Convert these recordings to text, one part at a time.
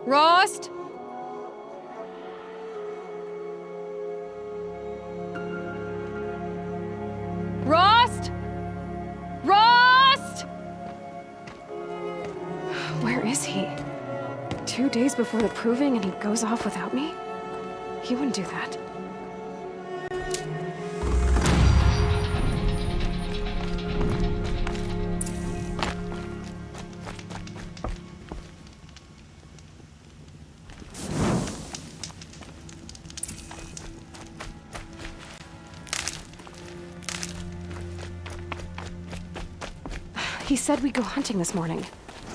Rost? Rost? Rost? Where is he? 2 days before the proving and he goes off without me? He wouldn't do that. He said we'd go hunting this morning.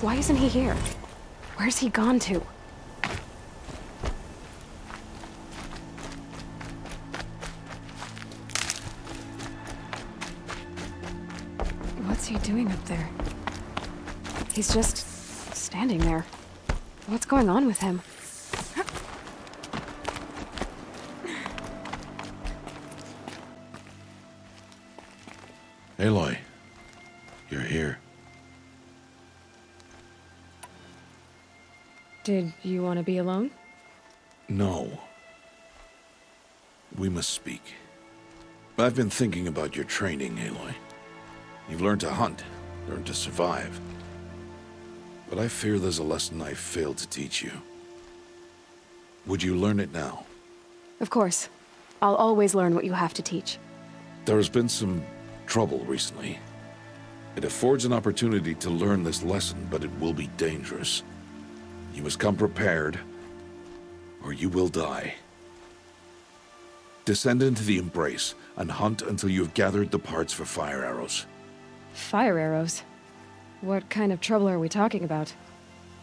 Why isn't he here? Where's he gone to? What's he doing up there? He's just standing there. What's going on with him? Aloy, you're here. Did you want to be alone? No. We must speak. I've been thinking about your training, Aloy. You've learned to hunt, learned to survive. But I fear there's a lesson I failed to teach you. Would you learn it now? Of course. I'll always learn what you have to teach. There has been some trouble recently. It affords an opportunity to learn this lesson, but it will be dangerous. You must come prepared, or you will die. Descend into the Embrace and hunt until you have gathered the parts for fire arrows. Fire arrows? What kind of trouble are we talking about?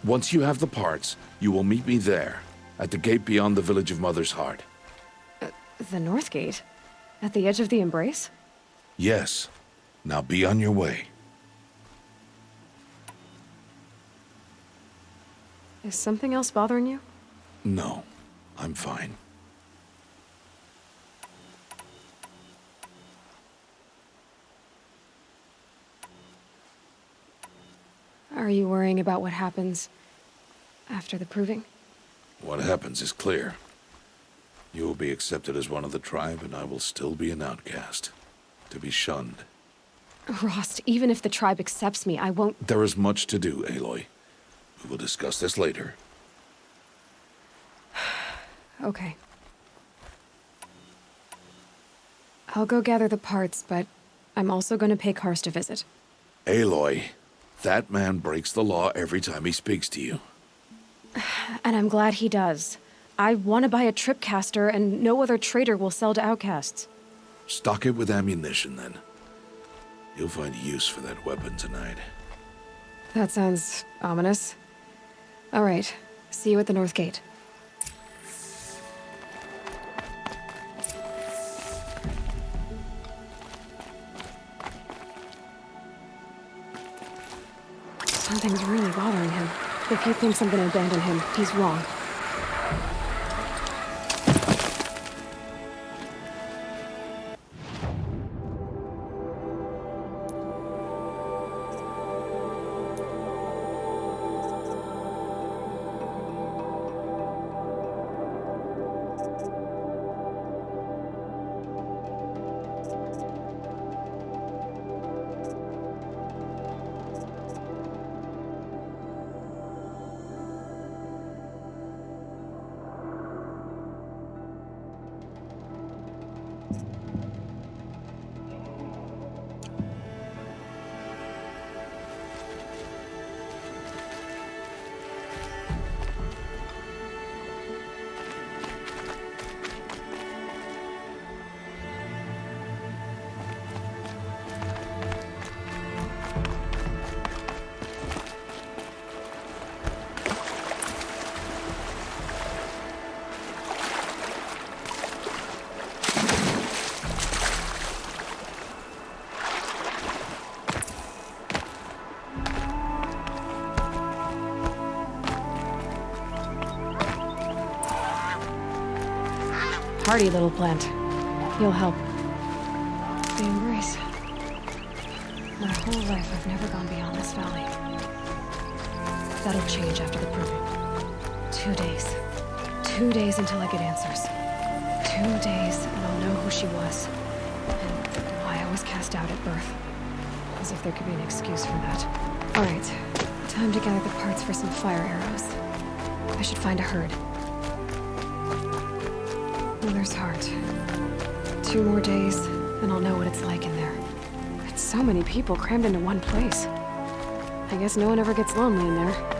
Once you have the parts, you will meet me there, at the gate beyond the village of Mother's Heart. The North Gate? At the edge of the Embrace? Yes. Now be on your way. Is something else bothering you? No, I'm fine. Are you worrying about what happens after the proving? What happens is clear. You will be accepted as one of the tribe, and I will still be an outcast. To be shunned. Rost, even if the tribe accepts me, I won't— There is much to do, Aloy. We will discuss this later. Okay. I'll go gather the parts, but I'm also going to pay Karst a visit. Aloy, that man breaks the law every time he speaks to you. And I'm glad he does. I want to buy a tripcaster, and no other trader will sell to outcasts. Stock it with ammunition, then. You'll find use for that weapon tonight. That sounds ominous. All right. See you at the North Gate. Something's really bothering him. If he thinks I'm gonna abandon him, he's wrong. Hardy little plant. You'll help. The Embrace. My whole life I've never gone beyond this valley. That'll change after the proving. 2 days. 2 days until I get answers. 2 days, and I'll know who she was. And why I was cast out at birth. As if there could be an excuse for that. Alright, time to gather the parts for some fire arrows. I should find a herd. Mother's heart. 2 more days, and I'll know what it's like in there. It's so many people crammed into one place. I guess no one ever gets lonely in there.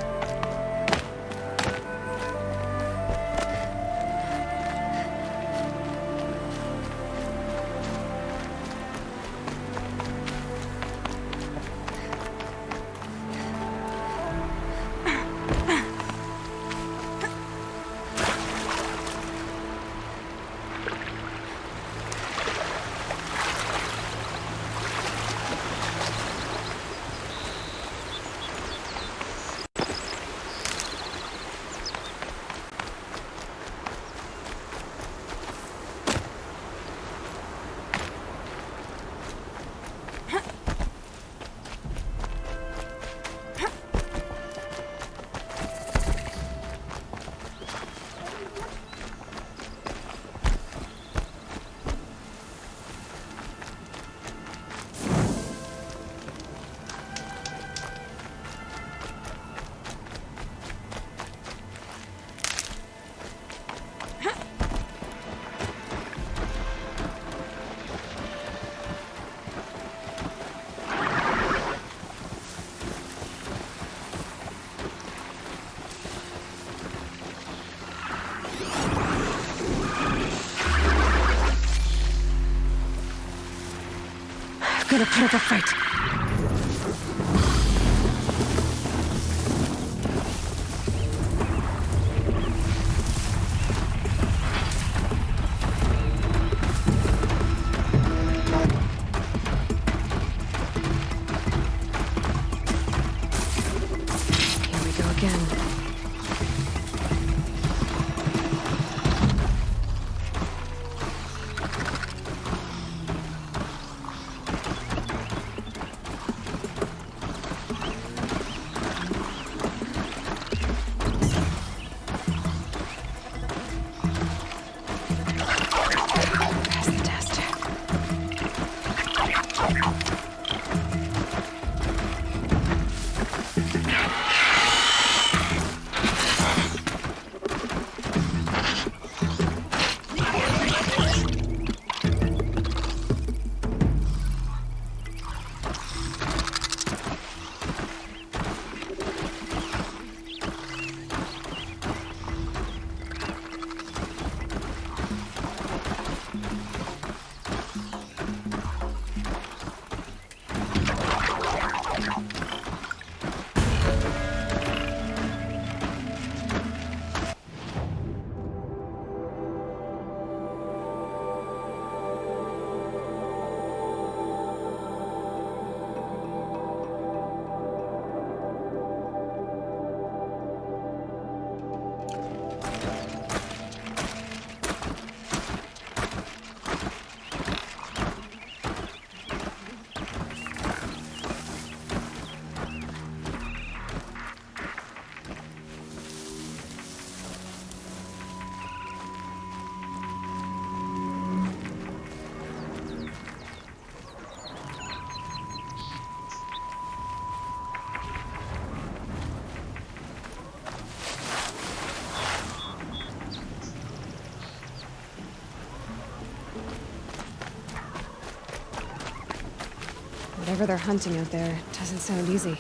Gotta put up a fight. Here we go again. Pass the test. Whatever they're hunting out there doesn't sound easy.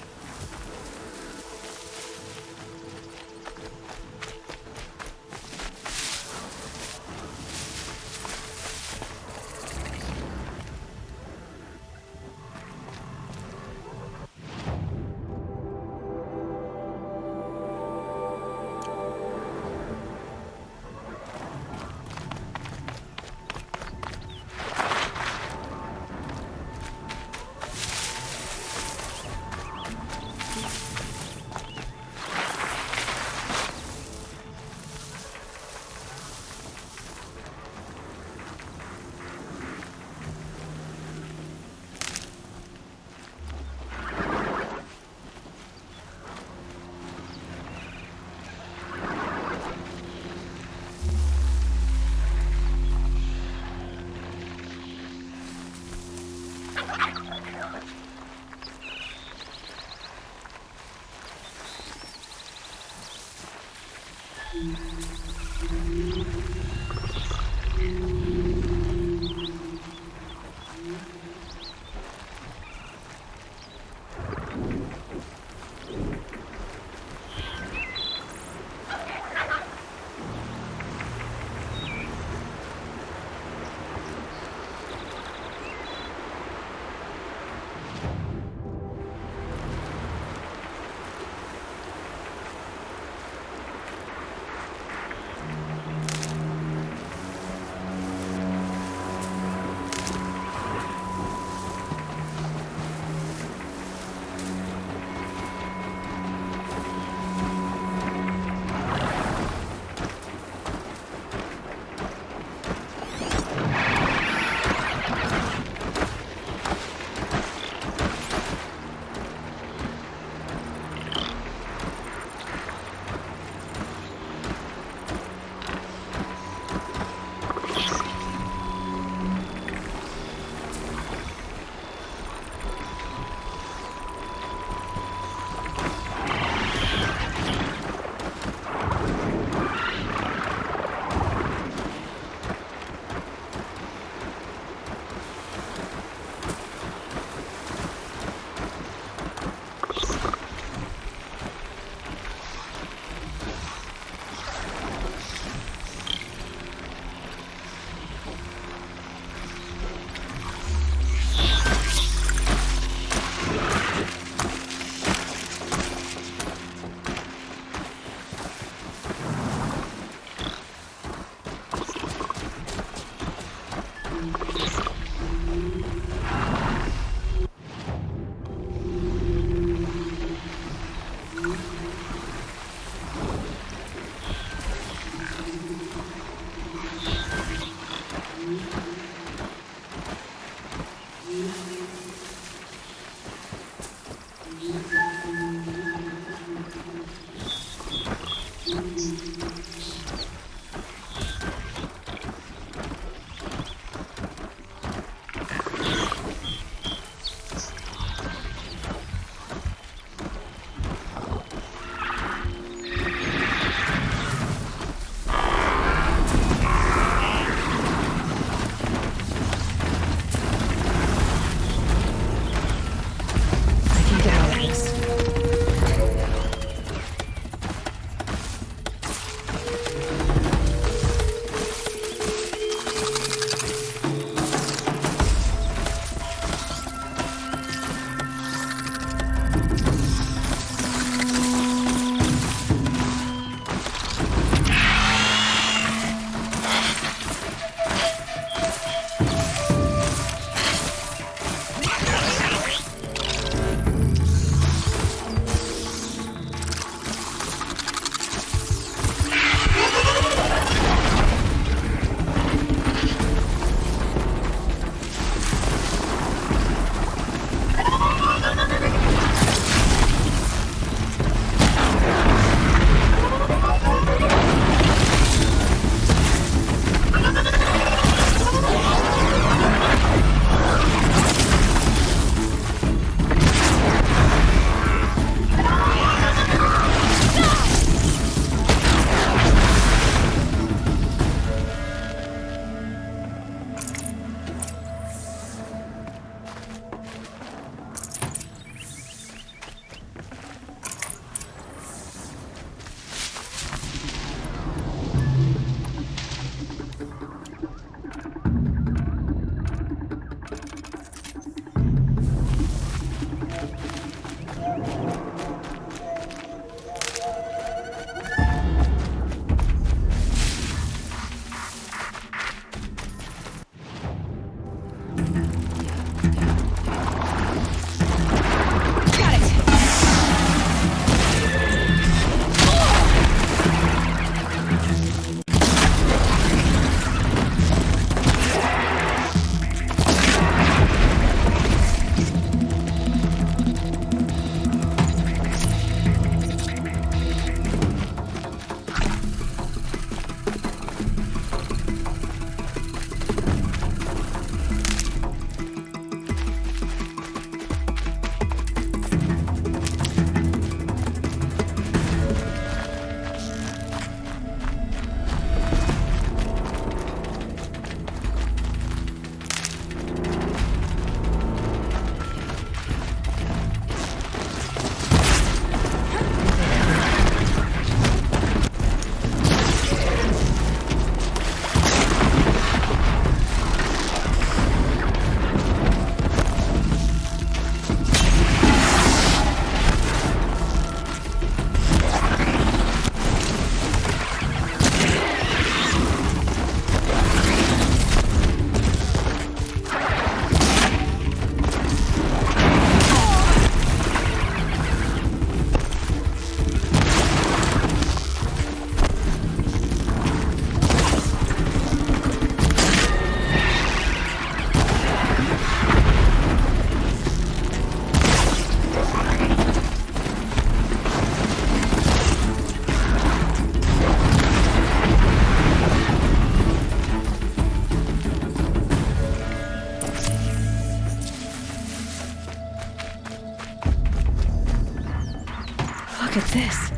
Look at this.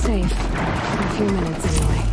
Safe. For a few minutes, anyway.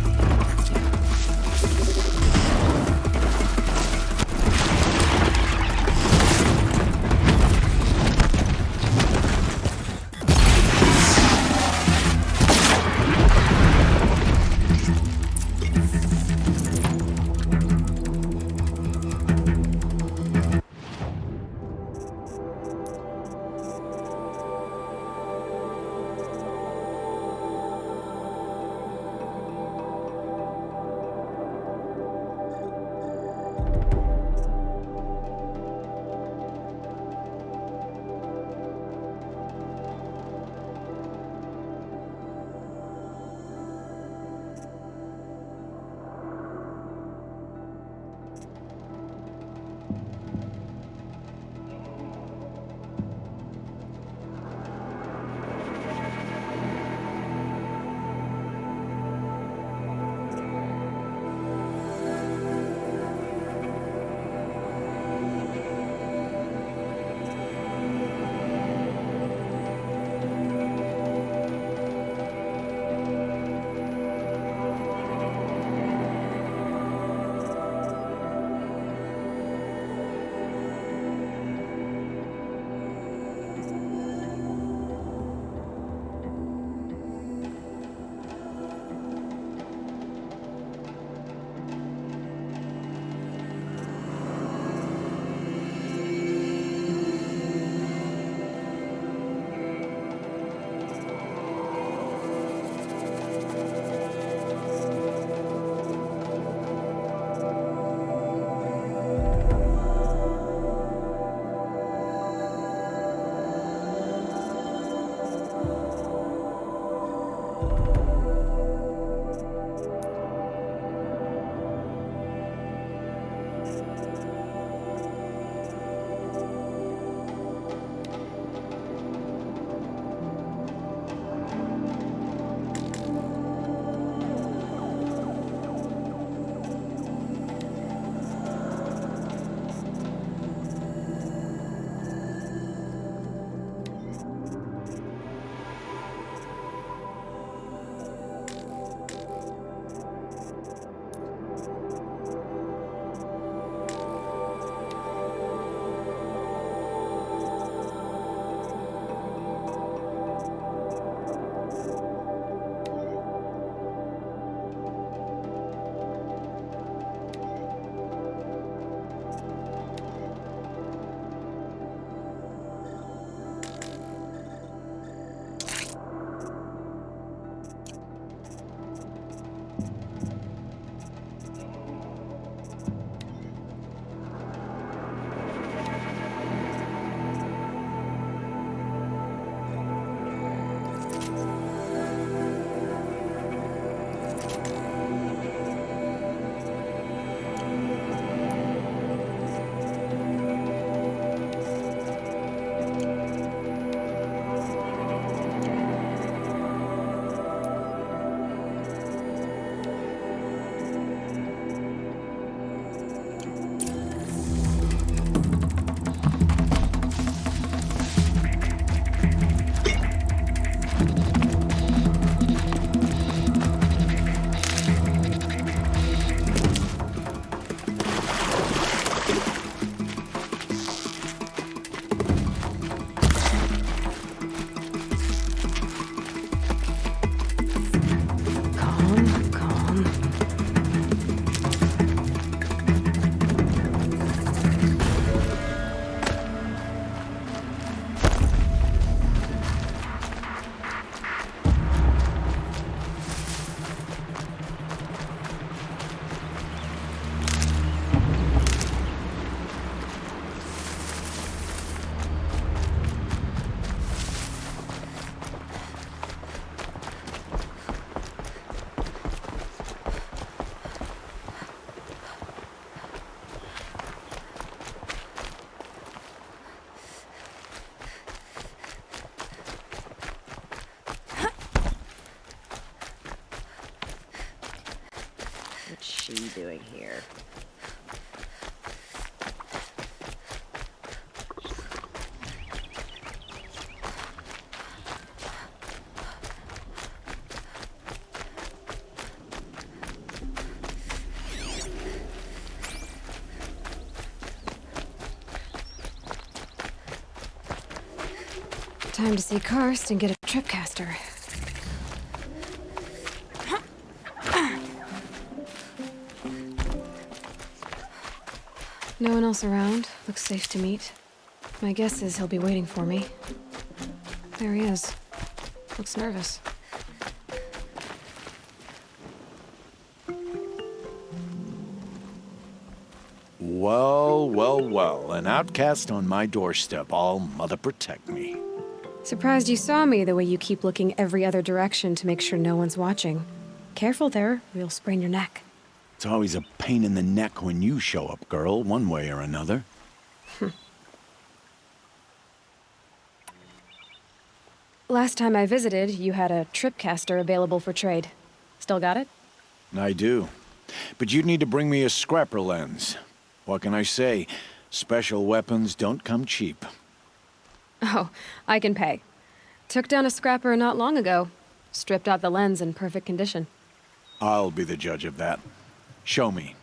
What's she doing here? Time to see Karst and get a tripcaster. No one else around. Looks safe to meet. My guess is he'll be waiting for me. There he is. Looks nervous. Well, well, well. An outcast on my doorstep. All mother protect me. Surprised you saw me the way you keep looking every other direction to make sure no one's watching. Careful there, or you'll sprain your neck. It's always a pain in the neck when you show up, girl, one way or another. Last time I visited, you had a tripcaster available for trade. Still got it? I do. But you'd need to bring me a scrapper lens. What can I say? Special weapons don't come cheap. Oh, I can pay. Took down a scrapper not long ago. Stripped out the lens in perfect condition. I'll be the judge of that. Show me.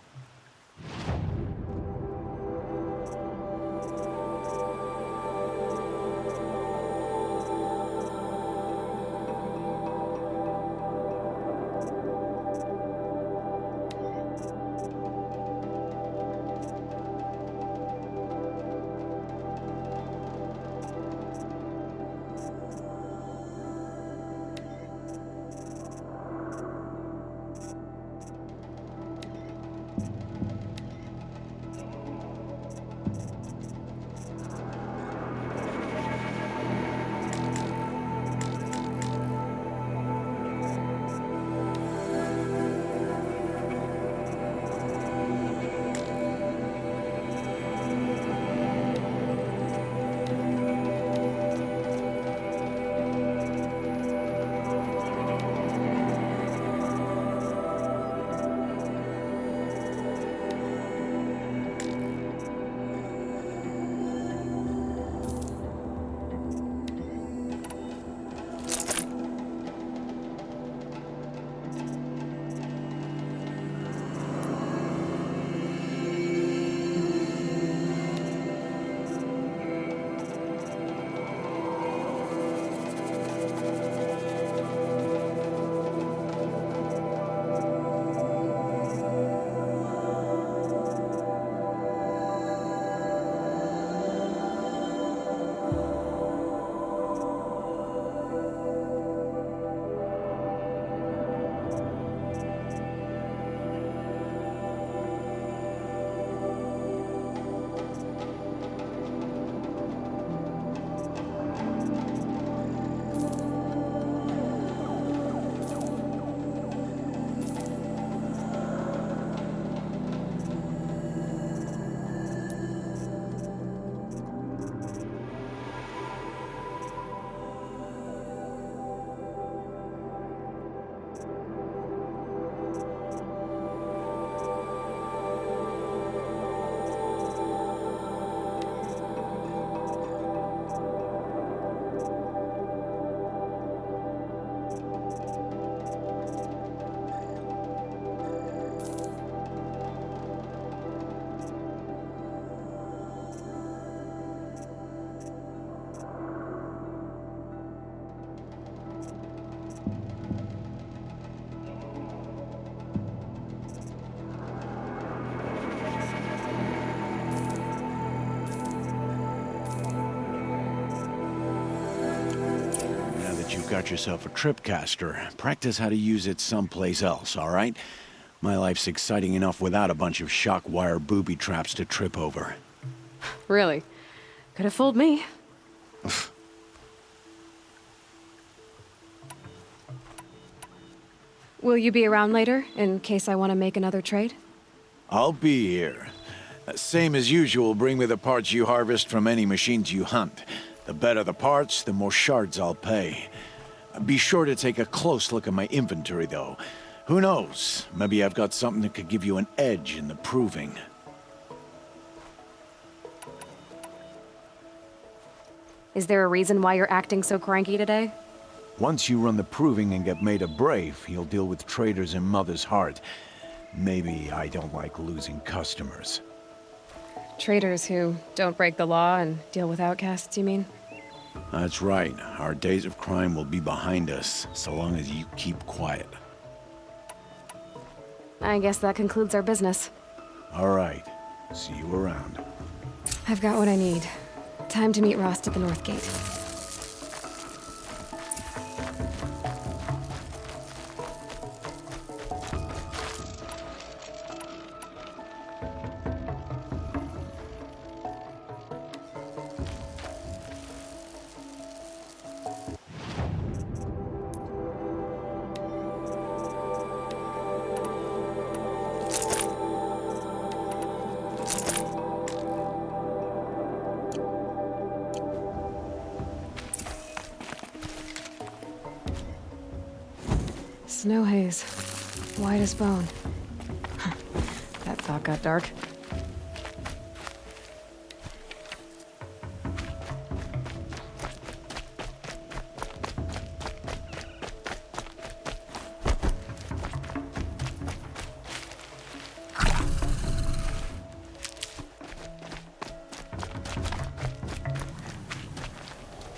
You've got yourself a tripcaster. Practice how to use it someplace else, all right? My life's exciting enough without a bunch of shock wire booby traps to trip over. Really? Could have fooled me. Will you be around later, in case I want to make another trade? I'll be here. Same as usual, bring me the parts you harvest from any machines you hunt. The better the parts, the more shards I'll pay. Be sure to take a close look at my inventory, though. Who knows? Maybe I've got something that could give you an edge in the proving. Is there a reason why you're acting so cranky today? Once you run the proving and get made a brave, you'll deal with traitors in Mother's Heart. Maybe I don't like losing customers. Traitors who don't break the law and deal with outcasts, you mean? That's right. Our days of crime will be behind us, so long as you keep quiet. I guess that concludes our business. All right. See you around. I've got what I need. Time to meet Rost at the North Gate. Snow haze. White as bone. That thought got dark.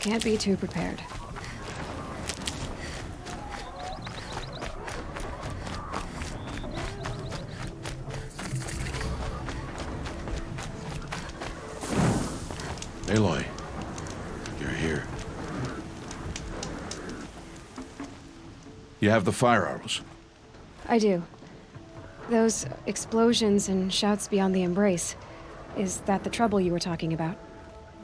Can't be too prepared. Aloy, you're here. You have the fire arrows. I do. Those explosions and shouts beyond the embrace. Is that the trouble you were talking about?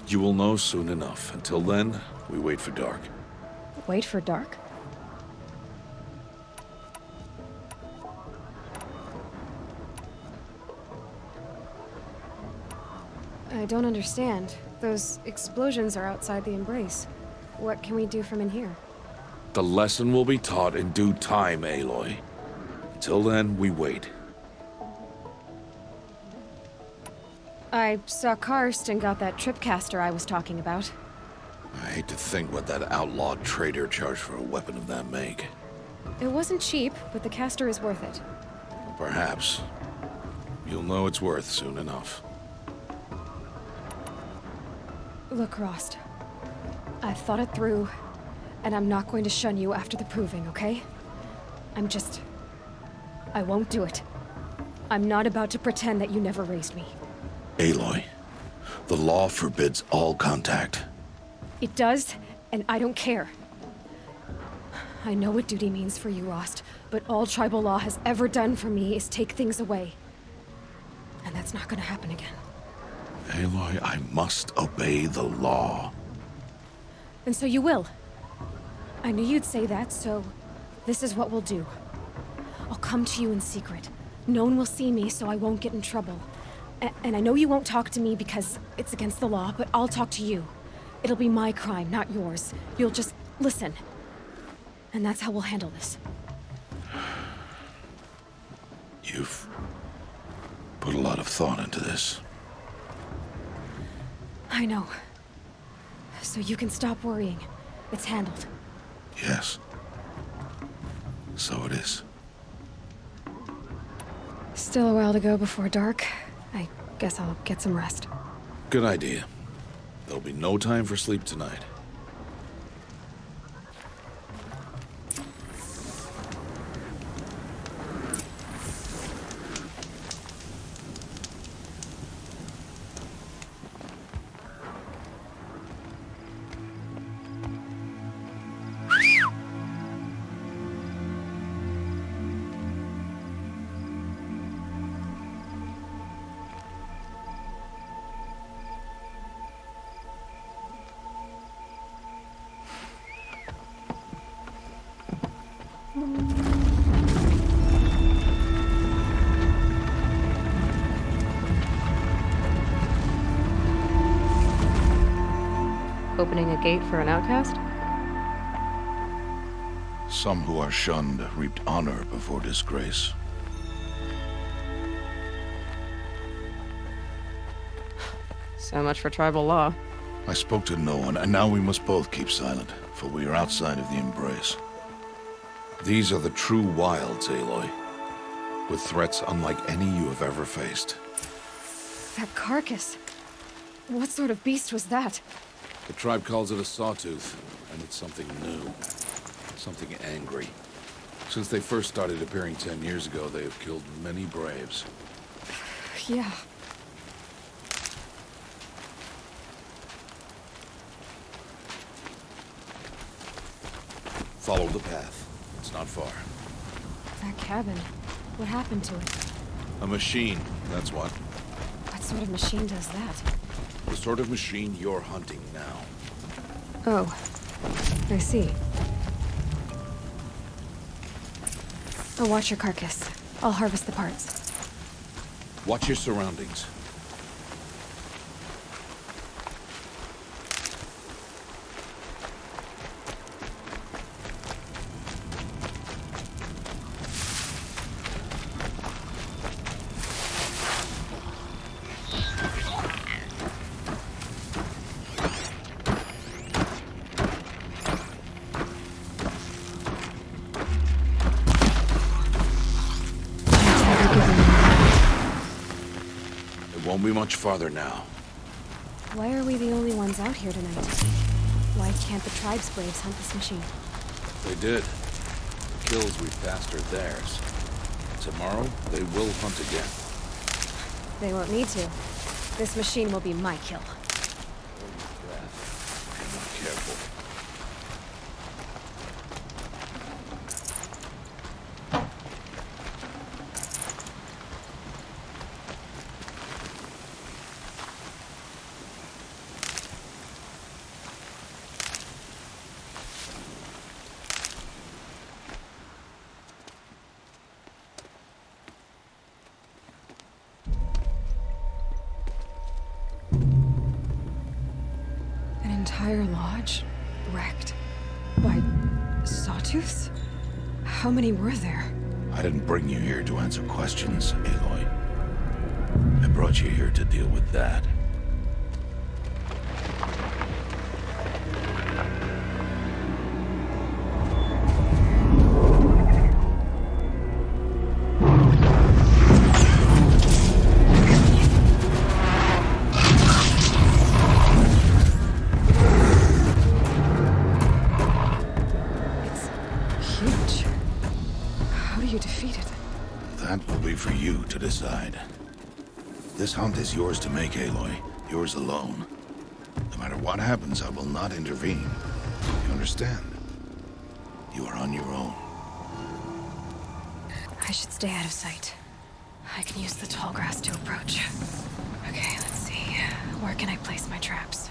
You will know soon enough. Until then, we wait for dark. Wait for dark? I don't understand. Those explosions are outside the embrace. What can we do from in here? The lesson will be taught in due time, Aloy. Until then, we wait. I saw Karst and got that tripcaster I was talking about. I hate to think what that outlawed trader charged for a weapon of that make. It wasn't cheap, but the caster is worth it. Perhaps. You'll know it's worth soon enough. Look, Rost. I've thought it through, and I'm not going to shun you after the proving, okay? I won't do it. I'm not about to pretend that you never raised me. Aloy, the law forbids all contact. It does, and I don't care. I know what duty means for you, Rost, but all tribal law has ever done for me is take things away. And that's not gonna happen again. Aloy, I must obey the law. And so you will. I knew you'd say that, so this is what we'll do. I'll come to you in secret. No one will see me, so I won't get in trouble. And I know you won't talk to me because it's against the law, but I'll talk to you. It'll be my crime, not yours. You'll just listen. And that's how we'll handle this. You've put a lot of thought into this. I know. So you can stop worrying. It's handled. Yes. So it is. Still a while to go before dark. I guess I'll get some rest. Good idea. There'll be no time for sleep tonight. Opening a gate for an outcast? Some who are shunned reaped honor before disgrace. So much for tribal law. I spoke to no one, and now we must both keep silent, for we are outside of the Embrace. These are the true wilds, Aloy, with threats unlike any you have ever faced. That carcass. What sort of beast was that? The tribe calls it a sawtooth, and it's something new. Something angry. Since they first started appearing 10 years ago, they have killed many braves. Yeah. Follow the path. It's not far. That cabin. What happened to it? A machine, that's what. What sort of machine does that? The sort of machine you're hunting now. Oh. I see. I'll watch your carcass. I'll harvest the parts. Watch your surroundings. It won't be much farther now. Why are we the only ones out here tonight? Why can't the tribe's braves hunt this machine? They did. The kills we passed are theirs. Tomorrow, they will hunt again. They won't need to. This machine will be my kill. Be more careful. An entire lodge? Wrecked? By sawtooths? How many were there? I didn't bring you here to answer questions, Aloy. I brought you here to deal with that. It's huge. How do you defeat it? That will be for you to decide. This hunt is yours to make, Aloy. Yours alone. No matter what happens, I will not intervene. You understand? You are on your own. I should stay out of sight. I can use the tall grass to approach. Okay, let's see. Where can I place my traps?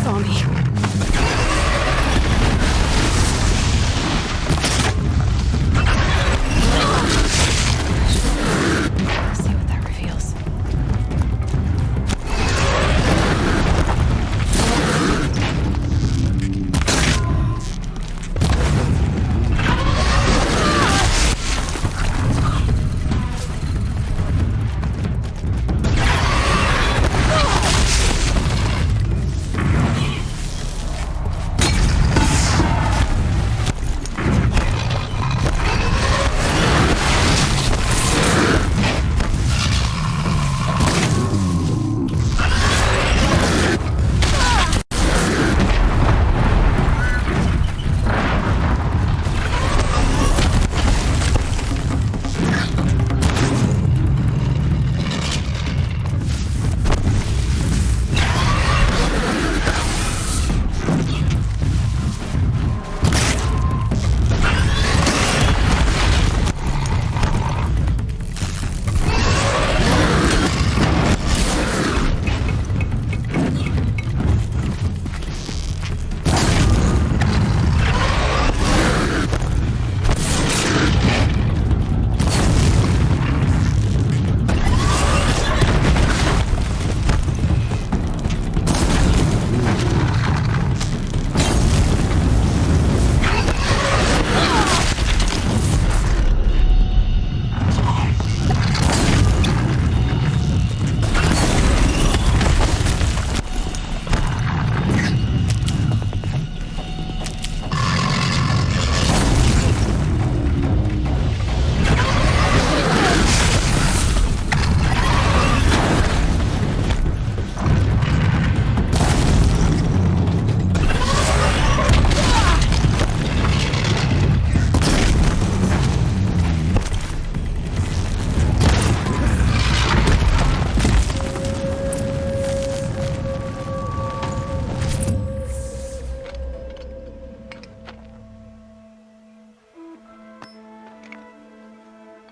saw me. See what that reveals.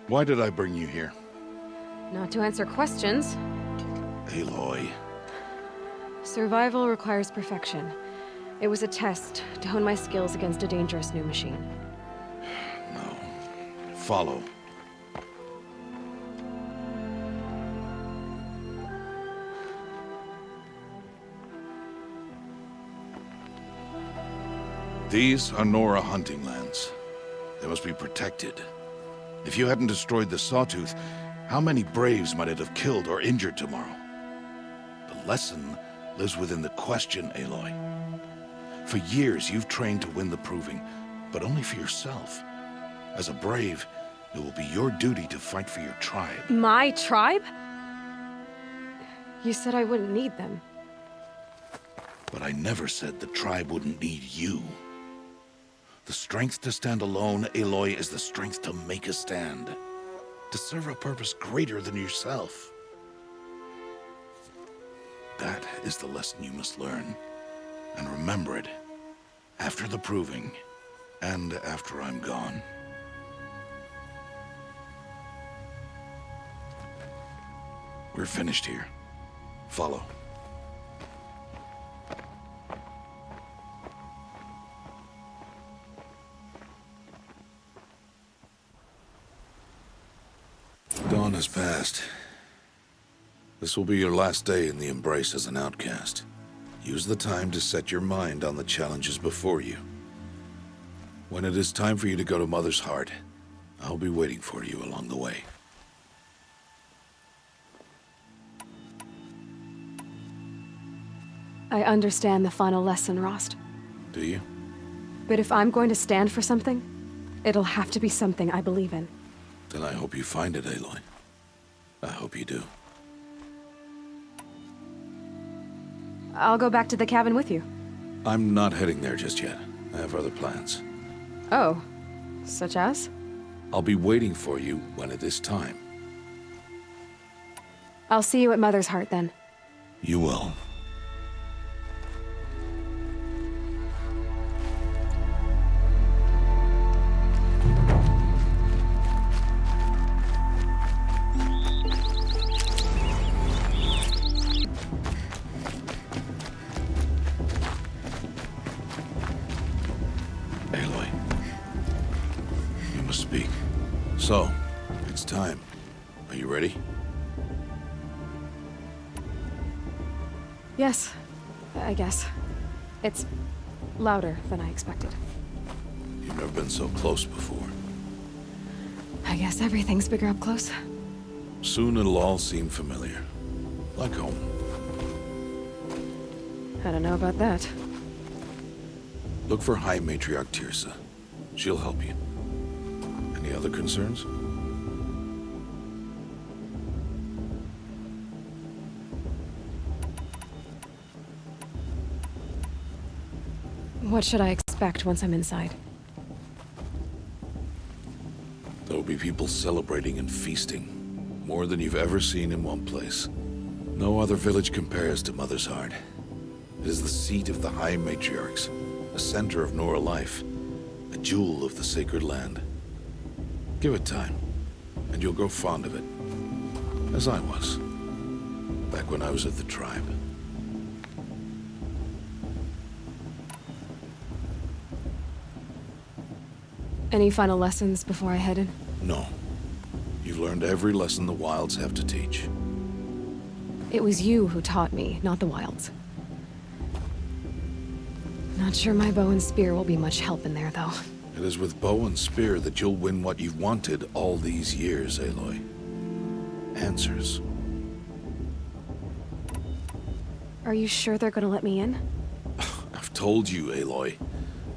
Why did I bring you here? Not to answer questions. Aloy. Survival requires perfection. It was a test to hone my skills against a dangerous new machine. No. Follow. These are Nora hunting lands. They must be protected. If you hadn't destroyed the Sawtooth, how many Braves might it have killed or injured tomorrow? The lesson lives within the question, Aloy. For years, you've trained to win the Proving, but only for yourself. As a Brave, it will be your duty to fight for your tribe. My tribe? You said I wouldn't need them. But I never said the tribe wouldn't need you. The strength to stand alone, Aloy, is the strength to make a stand. To serve a purpose greater than yourself. That is the lesson you must learn. And remember it. After the Proving. And after I'm gone. We're finished here. Follow. Dawn has passed. This will be your last day in the Embrace as an outcast. Use the time to set your mind on the challenges before you. When it is time for you to go to Mother's Heart, I'll be waiting for you along the way. I understand the final lesson, Rost. Do you? But if I'm going to stand for something, it'll have to be something I believe in. Then I hope you find it, Aloy. I hope you do. I'll go back to the cabin with you. I'm not heading there just yet. I have other plans. Oh, such as? I'll be waiting for you when it is time. I'll see you at Mother's Heart then. You will. So, it's time. Are you ready? Yes, I guess. It's louder than I expected. You've never been so close before. I guess everything's bigger up close. Soon it'll all seem familiar. Like home. I don't know about that. Look for High Matriarch Tirsa. She'll help you. Any other concerns? What should I expect once I'm inside? There'll be people celebrating and feasting. More than you've ever seen in one place. No other village compares to Mother's Heart. It is the seat of the High Matriarchs, the center of Nora life, a jewel of the sacred land. Give it time, and you'll grow fond of it. As I was, back when I was at the tribe. Any final lessons before I head in? No. You've learned every lesson the Wilds have to teach. It was you who taught me, not the Wilds. Not sure my bow and spear will be much help in there, though. It is with bow and spear that you'll win what you've wanted all these years, Aloy. Answers. Are you sure they're gonna let me in? I've told you, Aloy.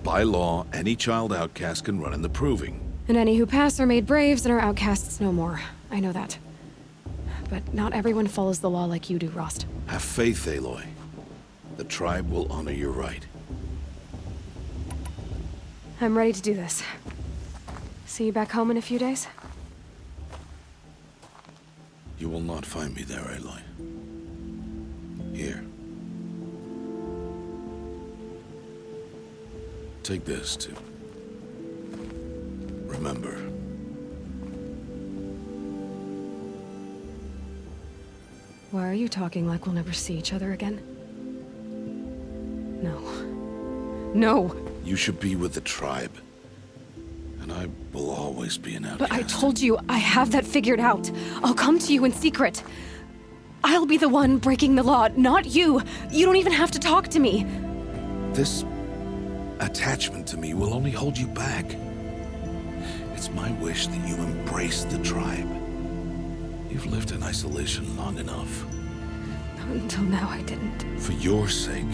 By law, any child outcast can run in the Proving. And any who pass are made braves and are outcasts no more. I know that. But not everyone follows the law like you do, Rost. Have faith, Aloy. The tribe will honor your right. I'm ready to do this. See you back home in a few days? You will not find me there, Aloy. Here. Take this, too. Remember. Why are you talking like we'll never see each other again? No. No! You should be with the tribe. And I will always be an outcast. But I told you, I have that figured out. I'll come to you in secret. I'll be the one breaking the law, not you. You don't even have to talk to me. This attachment to me will only hold you back. It's my wish that you embrace the tribe. You've lived in isolation long enough. Until now, I didn't. For your sake,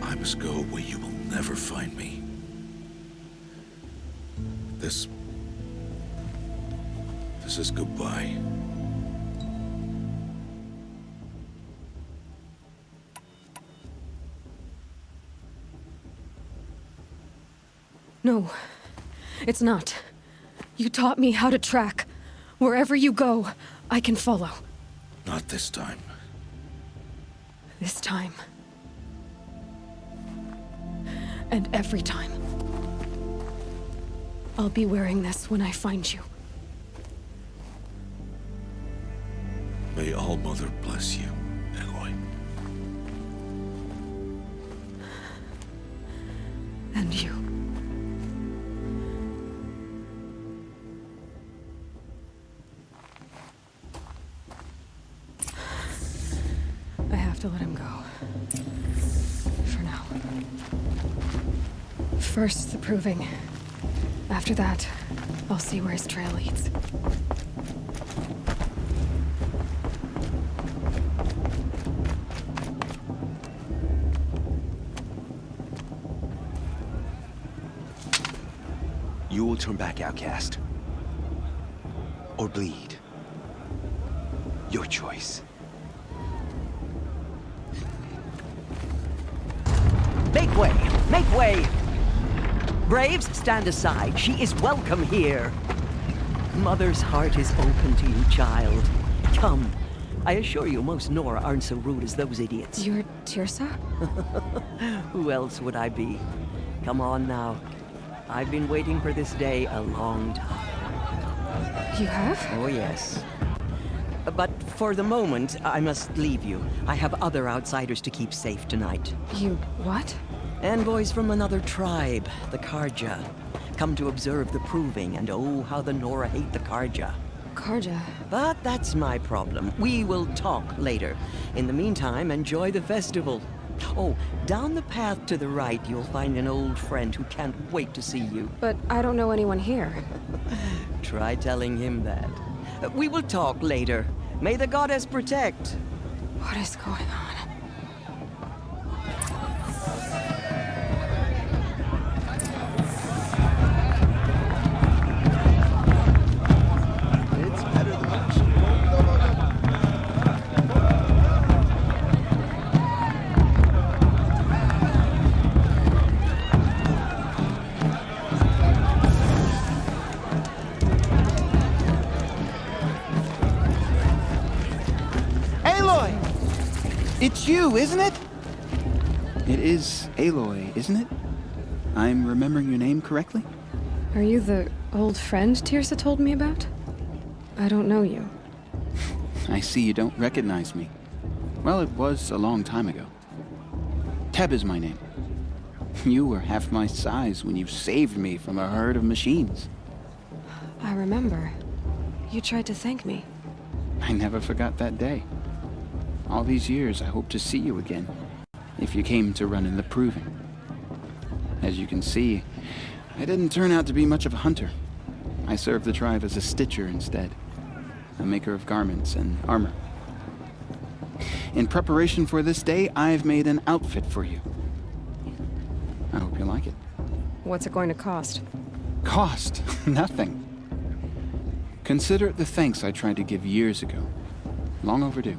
I must go where you will never find me. This is goodbye. No, it's not. You taught me how to track. Wherever you go, I can follow. Not this time. This time. And every time. I'll be wearing this when I find you. May All-Mother bless you, Aloy. And you. I have to let him go. For now. First, the Proving. After that, I'll see where his trail leads. You will turn back, outcast. Or bleed. Your choice. Make way! Make way! Braves, stand aside. She is welcome here. Mother's heart is open to you, child. Come. I assure you, most Nora aren't so rude as those idiots. You're Tirsa? Who else would I be? Come on now. I've been waiting for this day a long time. You have? Oh, yes. But for the moment, I must leave you. I have other outsiders to keep safe tonight. You what? Envoys from another tribe, the Karja. Come to observe the proving, and oh, how the Nora hate the Karja. Karja. But that's my problem. We will talk later. In the meantime, enjoy the festival. Oh, down the path to the right, you'll find an old friend who can't wait to see you. But I don't know anyone here. Try telling him that. We will talk later. May the goddess protect. What is going on? It's better than much. Aloy! It's you, isn't it? It is Aloy, isn't it? I'm remembering your name correctly? Are you the old friend Tirsa told me about? I don't know you. I see you don't recognize me. Well, it was a long time ago. Teb is my name. You were half my size when you saved me from a herd of machines. I remember. You tried to thank me. I never forgot that day. All these years, I hope to see you again, if you came to run in the proving. As you can see, I didn't turn out to be much of a hunter. I served the tribe as a stitcher instead, a maker of garments and armor. In preparation for this day, I've made an outfit for you. I hope you like it. What's it going to cost? Cost? Nothing. Consider it the thanks I tried to give years ago. Long overdue.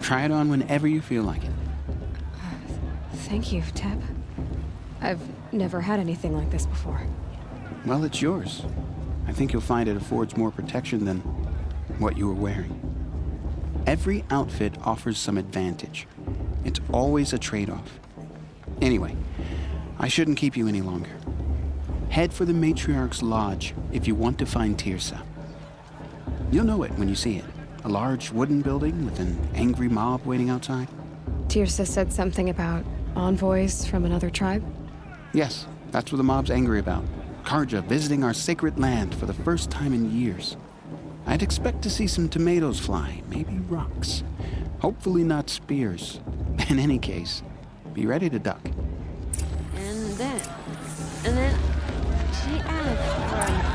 Try it on whenever you feel like it. Thank you, Teb. I've never had anything like this before. Well, it's yours. I think you'll find it affords more protection than what you were wearing. Every outfit offers some advantage. It's always a trade-off. Anyway, I shouldn't keep you any longer. Head for the Matriarch's Lodge if you want to find Tirsa. You'll know it when you see it. A large wooden building with an angry mob waiting outside. Tirsa said something about envoys from another tribe? Yes, that's what the mob's angry about. Karja visiting our sacred land for the first time in years. I'd expect to see some tomatoes fly, maybe rocks. Hopefully not spears. In any case, be ready to duck. And then she asked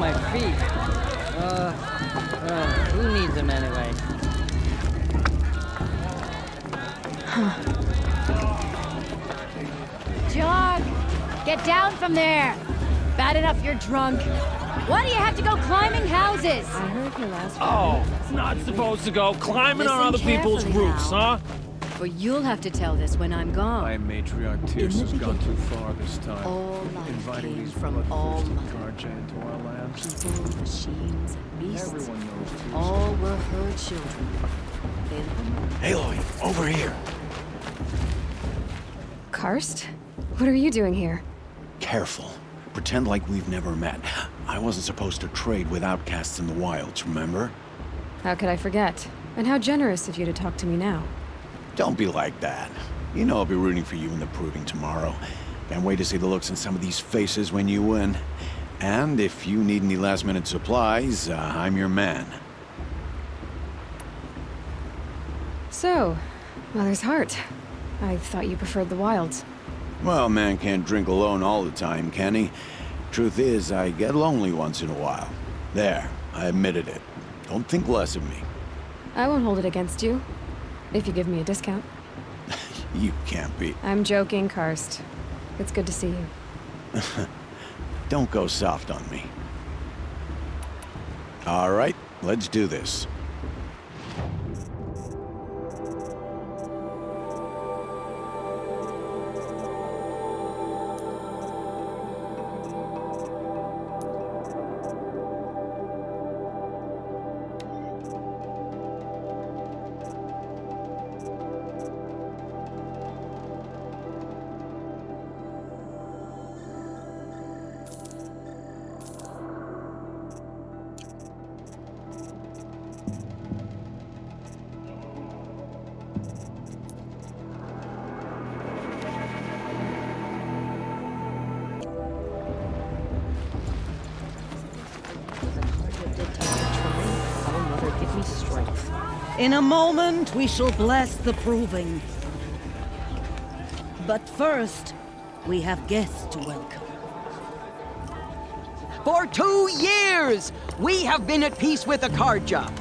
my feet. Who needs them anyway? Jog! Get down from there! Bad enough you're drunk. Why do you have to go climbing houses? I heard your last Not supposed to go climbing on Listen other people's carefully roofs, now. huh? For you'll have to tell this when I'm gone. Matriarch Tyr's has gone too far this time. All life Inviting came these from all bloodthirsty mother. Carja into our lands. People, machines, beasts. Everyone knows Tyr's. All were her children. Then Aloy, over here. Karst? What are you doing here? Careful. Pretend like we've never met. I wasn't supposed to trade with outcasts in the wilds, remember? How could I forget? And how generous of you to talk to me now. Don't be like that. You know I'll be rooting for you in the proving tomorrow. Can't wait to see the looks in some of these faces when you win. And if you need any last-minute supplies, I'm your man. So, Mother's Heart. I thought you preferred the wilds. Well, man can't drink alone all the time, can he? Truth is, I get lonely once in a while. There, I admitted it. Don't think less of me. I won't hold it against you. If you give me a discount. You can't be. I'm joking, Karst. It's good to see you. Don't go soft on me. All right, let's do this. Our mother give me strength. In a moment, we shall bless the proving. But first, we have guests to welcome. For 2 years, we have been at peace with the Carja.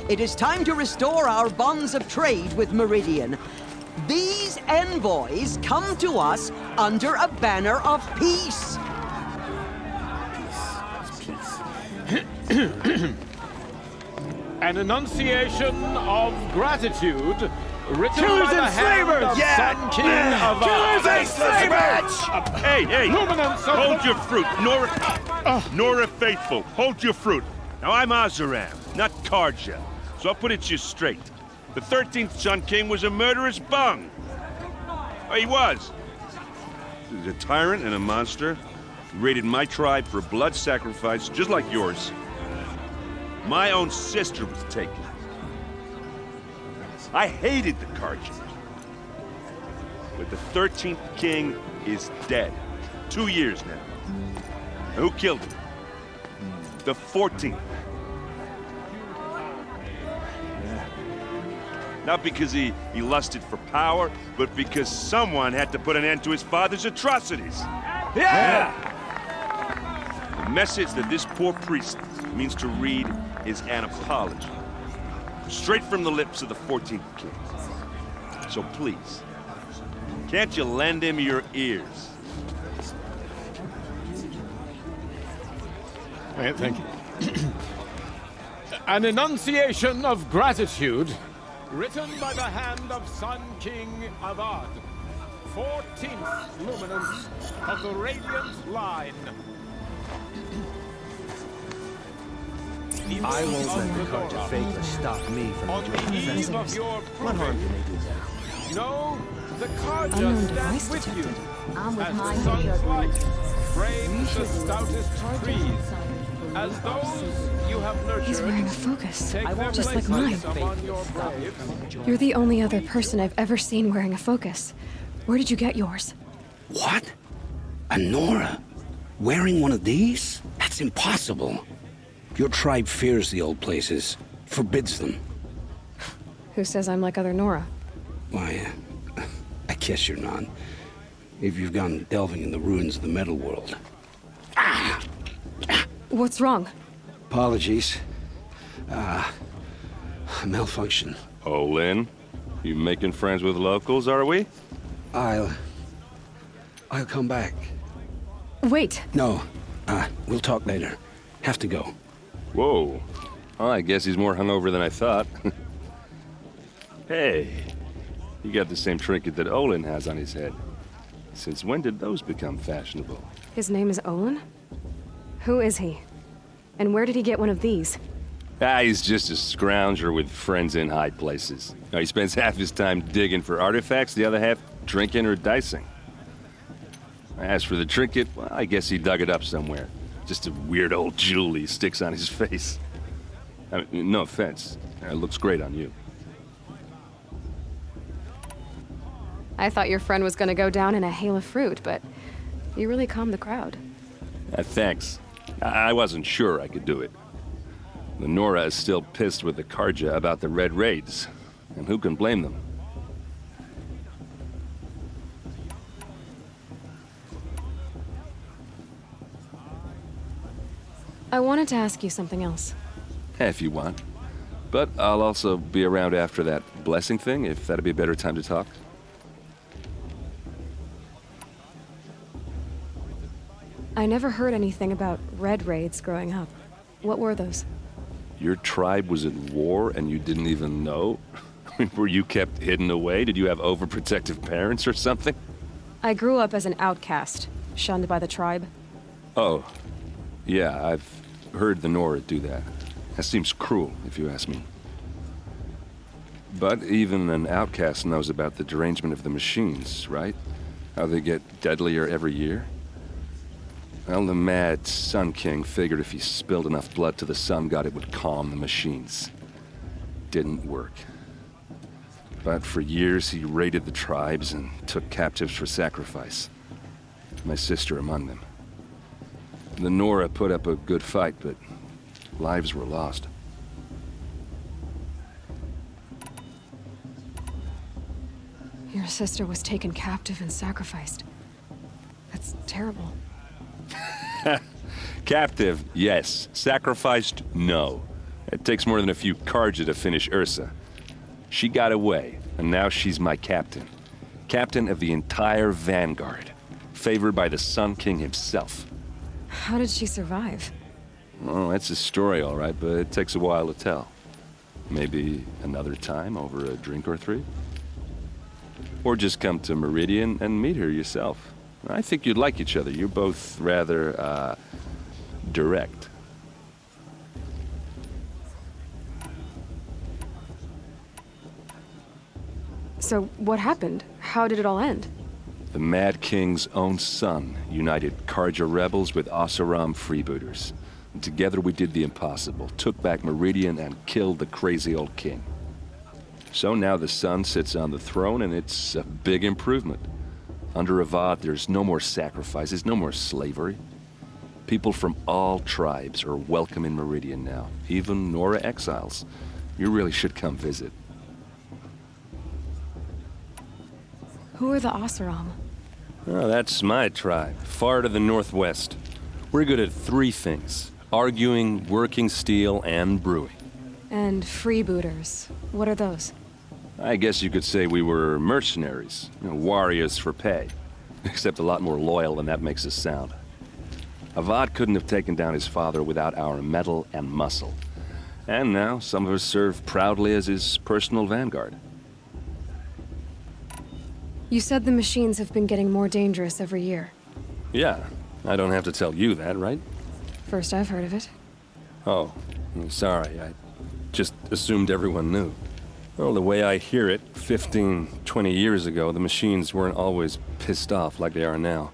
It is time to restore our bonds of trade with Meridian. These envoys come to us under a banner of peace. An enunciation of gratitude written Killers by the and hand slavers! of Yeah! Sun King of Killers and slavers! Hey, Luminance of hold the- your fruit. Nora Faithful, hold your fruit. Now, I'm Oseram, not Carja, so I'll put it to you straight. The 13th Sun King was a murderous bung. Oh, he was. He was a tyrant and a monster. He raided my tribe for a blood sacrifice, just like yours. My own sister was taken. I hated the Carja. But the 13th king is dead. 2 years now. And who killed him? The 14th. Not because he lusted for power, but because someone had to put an end to his father's atrocities. Yeah! The message that this poor priest means to read is an apology. Straight from the lips of the 14th king. So please, can't you lend him your ears? Thank you. An enunciation of gratitude written by the hand of Sun King Avad, 14th luminance of the Radiant Line. I won't let the Carja Faithless stop me from On enjoying the the eve festival. of your What harm proving, can they do now? no, the Carja Unknown stands device with you. detected. I'm with As my the sun's major. light frames the stoutest trees, as those you have nurtured. He's wearing a focus, Take their just like places mine. among your braves. You're the only other person I've ever seen wearing a focus. Where did you get yours? What? A Nora? Wearing one of these? That's impossible. Your tribe fears the old places, forbids them. Who says I'm like other Nora? Why, I guess you're not. If you've gone delving in the ruins of the metal world. What's wrong? Apologies. Malfunction. Oh, Lynn? You making friends with locals, are we? I'll come back. Wait. No. We'll talk later. Have to go. Whoa. Well, I guess he's more hungover than I thought. Hey, you got the same trinket that Olin has on his head. Since when did those become fashionable? His name is Olin? Who is he? And where did he get one of these? He's just a scrounger with friends in high places. He spends half his time digging for artifacts, the other half drinking or dicing. As for the trinket, well, I guess he dug it up somewhere. Just a weird old jewel he sticks on his face. I mean, no offense. It looks great on you. I thought your friend was gonna go down in a hail of fruit, but you really calmed the crowd. Thanks. I wasn't sure I could do it. The Nora is still pissed with the Karja about the Red Raids, and who can blame them? I wanted to ask you something else. If you want. But I'll also be around after that blessing thing, if that'd be a better time to talk. I never heard anything about Red Raids growing up. What were those? Your tribe was at war and you didn't even know? Were you kept hidden away? Did you have overprotective parents or something? I grew up as an outcast, shunned by the tribe. Oh. Yeah, I've heard the Nora do that. That seems cruel, if you ask me. But even an outcast knows about the derangement of the machines, right? How they get deadlier every year? Well, the mad Sun King figured if he spilled enough blood to the Sun God, it would calm the machines. Didn't work. But for years, he raided the tribes and took captives for sacrifice. My sister among them. The Nora put up a good fight, but lives were lost. Your sister was taken captive and sacrificed. That's terrible. Captive, yes. Sacrificed, no. It takes more than a few Karja to finish Ursa. She got away, and now she's my captain. Captain of the entire Vanguard. Favored by the Sun King himself. How did she survive? Well, that's a story, all right, but it takes a while to tell. Maybe another time over a drink or three? Or just come to Meridian and meet her yourself. I think you'd like each other. You're both rather, direct. So, what happened? How did it all end? The Mad King's own son united Karja rebels with Oseram freebooters. And together we did the impossible, took back Meridian and killed the crazy old king. So now the son sits on the throne and it's a big improvement. Under Avad, there's no more sacrifices, no more slavery. People from all tribes are welcome in Meridian now, even Nora exiles. You really should come visit. Who are the Oseram? Oh, that's my tribe, far to the northwest. We're good at three things: arguing, working steel, and brewing. And freebooters. What are those? I guess you could say we were mercenaries, warriors for pay. Except a lot more loyal than that makes us sound. Avad couldn't have taken down his father without our metal and muscle. And now some of us serve proudly as his personal vanguard. You said the machines have been getting more dangerous every year. Yeah, I don't have to tell you that, right? First I've heard of it. Oh, I'm sorry. I just assumed everyone knew. Well, the way I hear it, 15, 20 years ago, the machines weren't always pissed off like they are now.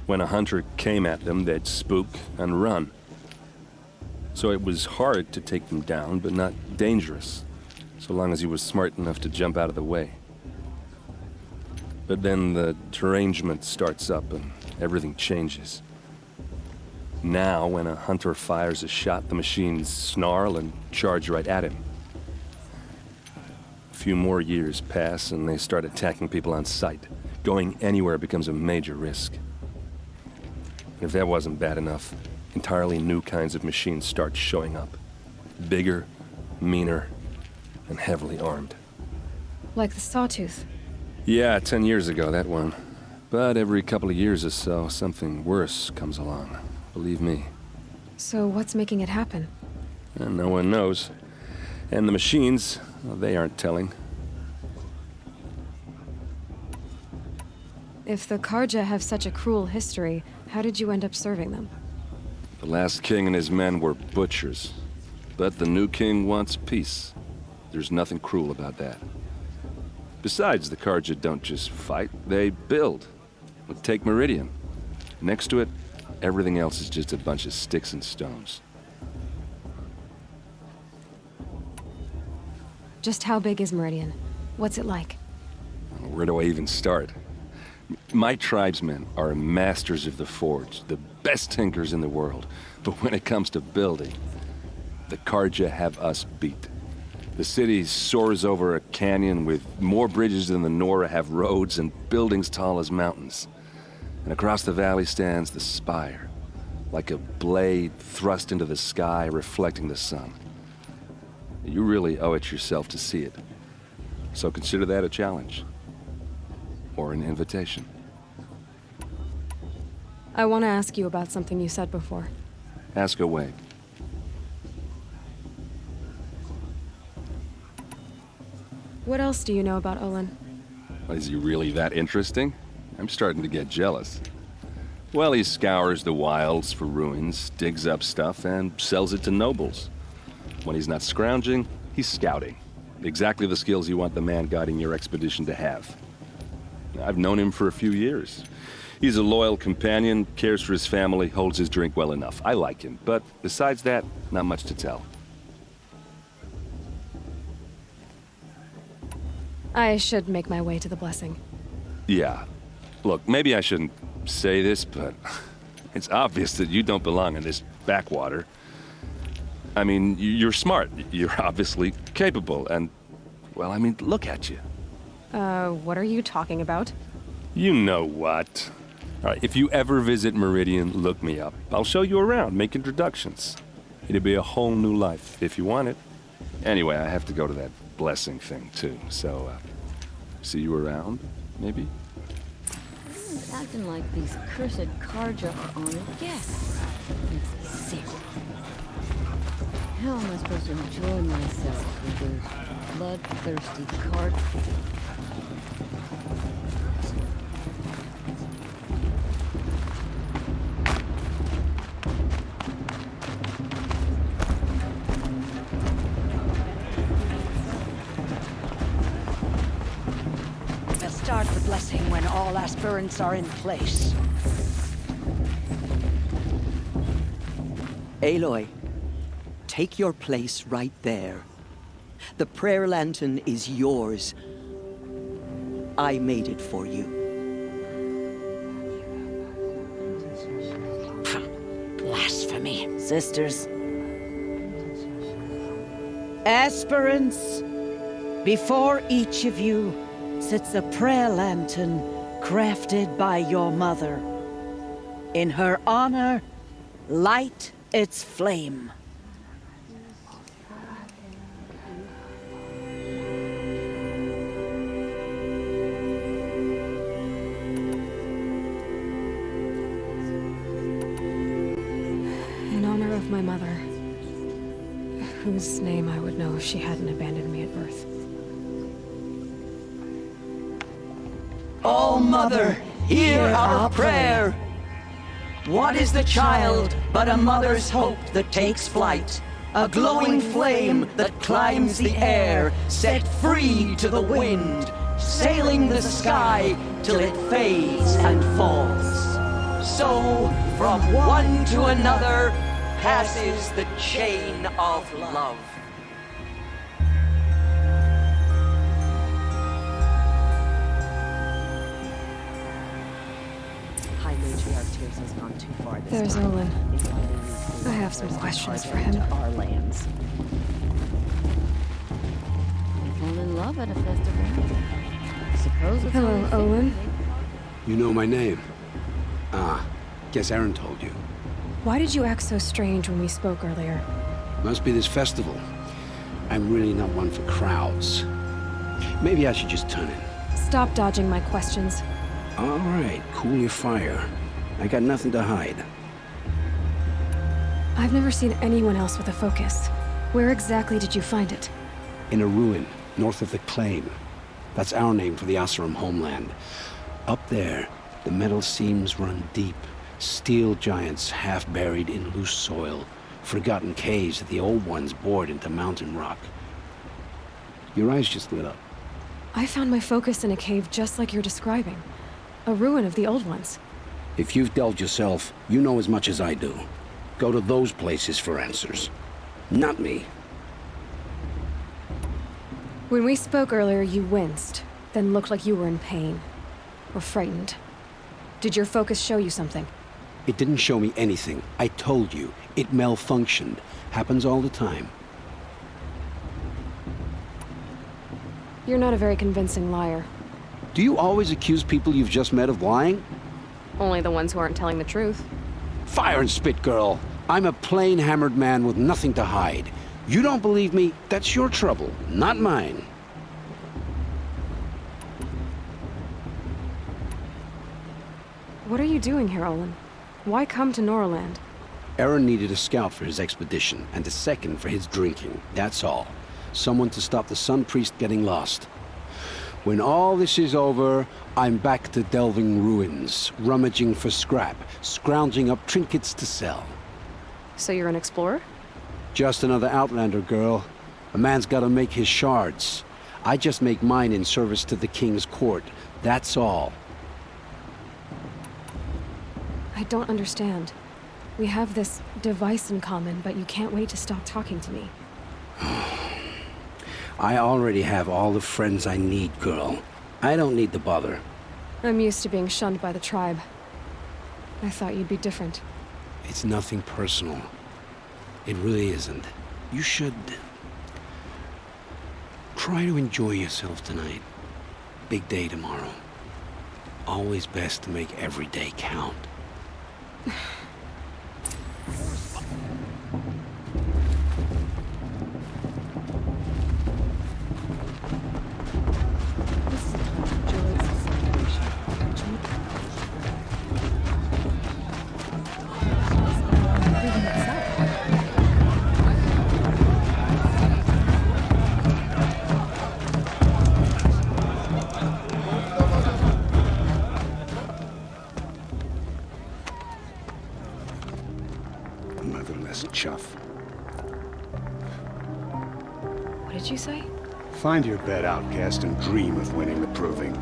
When a hunter came at them, they'd spook and run. So it was hard to take them down, but not dangerous, so long as he was smart enough to jump out of the way. But then the derangement starts up and everything changes. Now, when a hunter fires a shot, the machines snarl and charge right at him. A few more years pass and they start attacking people on sight. Going anywhere becomes a major risk. If that wasn't bad enough, entirely new kinds of machines start showing up. Bigger, meaner, and heavily armed. Like the Sawtooth. Yeah, 10 years ago, that one. But every couple of years or so, something worse comes along. Believe me. So what's making it happen? And no one knows. And the machines, well, they aren't telling. If the Karja have such a cruel history, how did you end up serving them? The last king and his men were butchers. But the new king wants peace. There's nothing cruel about that. Besides, the Karja don't just fight, they build. Look, take Meridian. Next to it, everything else is just a bunch of sticks and stones. Just how big is Meridian? What's it like? Where do I even start? My tribesmen are masters of the forge, the best tinkers in the world. But when it comes to building, the Karja have us beat. The city soars over a canyon with more bridges than the Nora have roads and buildings tall as mountains. And across the valley stands the spire, like a blade thrust into the sky reflecting the sun. You really owe it yourself to see it. So consider that a challenge. Or an invitation. I want to ask you about something you said before. Ask away. What else do you know about Olin? Is he really that interesting? I'm starting to get jealous. Well, he scours the wilds for ruins, digs up stuff, and sells it to nobles. When he's not scrounging, he's scouting. Exactly the skills you want the man guiding your expedition to have. I've known him for a few years. He's a loyal companion, cares for his family, holds his drink well enough. I like him, but besides that, not much to tell. I should make my way to the blessing. Yeah. Look, maybe I shouldn't say this, but it's obvious that you don't belong in this backwater. I mean, you're smart. You're obviously capable, and, well, I mean, look at you. What are you talking about? You know what. All right, if you ever visit Meridian, look me up. I'll show you around, make introductions. It'll be a whole new life, if you want it. Anyway, I have to go to that blessing thing, too, so, see you around, maybe? Everyone's acting like these cursed Karja are on a guess. It's sick. How am I supposed to enjoy myself with those bloodthirsty Karja? We'll start the blessing when all aspirants are in place. Aloy, take your place right there. The prayer lantern is yours. I made it for you. Blasphemy. Sisters. Aspirants, before each of you sits a prayer lantern crafted by your mother. In her honor, light its flame. In honor of my mother, whose name I would know if she hadn't abandoned me at birth. Oh, Mother, hear our prayer. What is the child but a mother's hope that takes flight? A glowing flame that climbs the air, set free to the wind, sailing the sky till it fades and falls. So, from one to another, passes the chain of love. High Matriarch Tears has gone too far this There's time. Olin. Inviting I have some questions for Karja him. to our lands. We fall in love at a festival. Suppose it's Hello, only fitting. Olin. You know my name? Ah, guess Aaron told you. Why did you act so strange when we spoke earlier? Must be this festival. I'm really not one for crowds. Maybe I should just turn in. Stop dodging my questions. All right, cool your fire. I got nothing to hide. I've never seen anyone else with a focus. Where exactly did you find it? In a ruin, north of the Claim. That's our name for the Oseram homeland. Up there, the metal seams run deep. Steel giants half buried in loose soil. Forgotten caves that the old ones bored into mountain rock. Your eyes just lit up. I found my focus in a cave just like you're describing. A ruin of the old ones. If you've delved yourself, you know as much as I do. Go to those places for answers. Not me. When we spoke earlier, you winced, then looked like you were in pain. Or frightened. Did your focus show you something? It didn't show me anything. I told you. It malfunctioned. Happens all the time. You're not a very convincing liar. Do you always accuse people you've just met of lying? Only the ones who aren't telling the truth. Fire and spit, girl. I'm a plain hammered man with nothing to hide. You don't believe me? That's your trouble, not mine. What are you doing here, Olin? Why come to Noraland? Aaron needed a scout for his expedition, and a second for his drinking. That's all. Someone to stop the Sun Priest getting lost. When all this is over, I'm back to delving ruins, rummaging for scrap, scrounging up trinkets to sell. So you're an explorer? Just another Outlander, girl. A man's gotta make his shards. I just make mine in service to the King's court. That's all. I don't understand. We have this device in common, but you can't wait to stop talking to me. I already have all the friends I need, girl. I don't need the bother. I'm used to being shunned by the tribe. I thought you'd be different. It's nothing personal. It really isn't. You should try to enjoy yourself tonight. Big day tomorrow. Always best to make every day count. Motherless chuff. What did you say? Find your bed, outcast, and dream of winning the proving.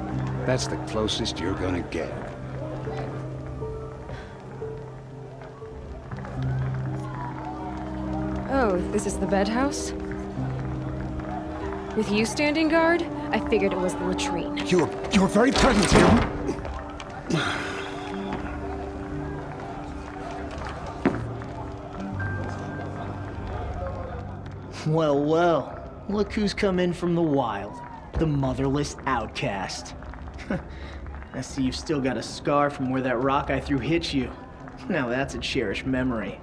That's the closest you're gonna get. Oh, this is the bed house? With you standing guard, I figured it was the latrine. Your very presence here. Well, well. Look who's come in from the wild. The motherless outcast. I see you've still got a scar from where that rock I threw hit you. Now that's a cherished memory.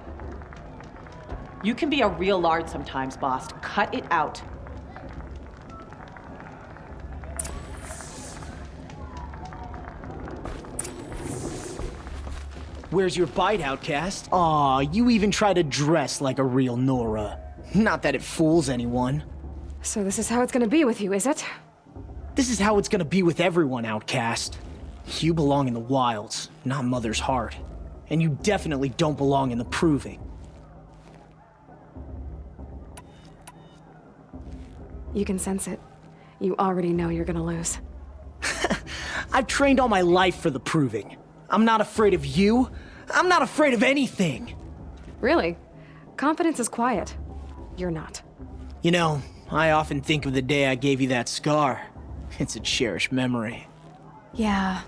You can be a real lard sometimes, boss. Cut it out. Where's your bite, outcast? Aw, you even try to dress like a real Nora. Not that it fools anyone. So this is how it's gonna be with you, is it? This is how it's gonna be with everyone, outcast. You belong in the wilds, not Mother's Heart. And you definitely don't belong in the proving. You can sense it. You already know you're gonna lose. I've trained all my life for the proving. I'm not afraid of you. I'm not afraid of anything. Really? Confidence is quiet. You're not. You know, I often think of the day I gave you that scar. It's a cherished memory. Yeah.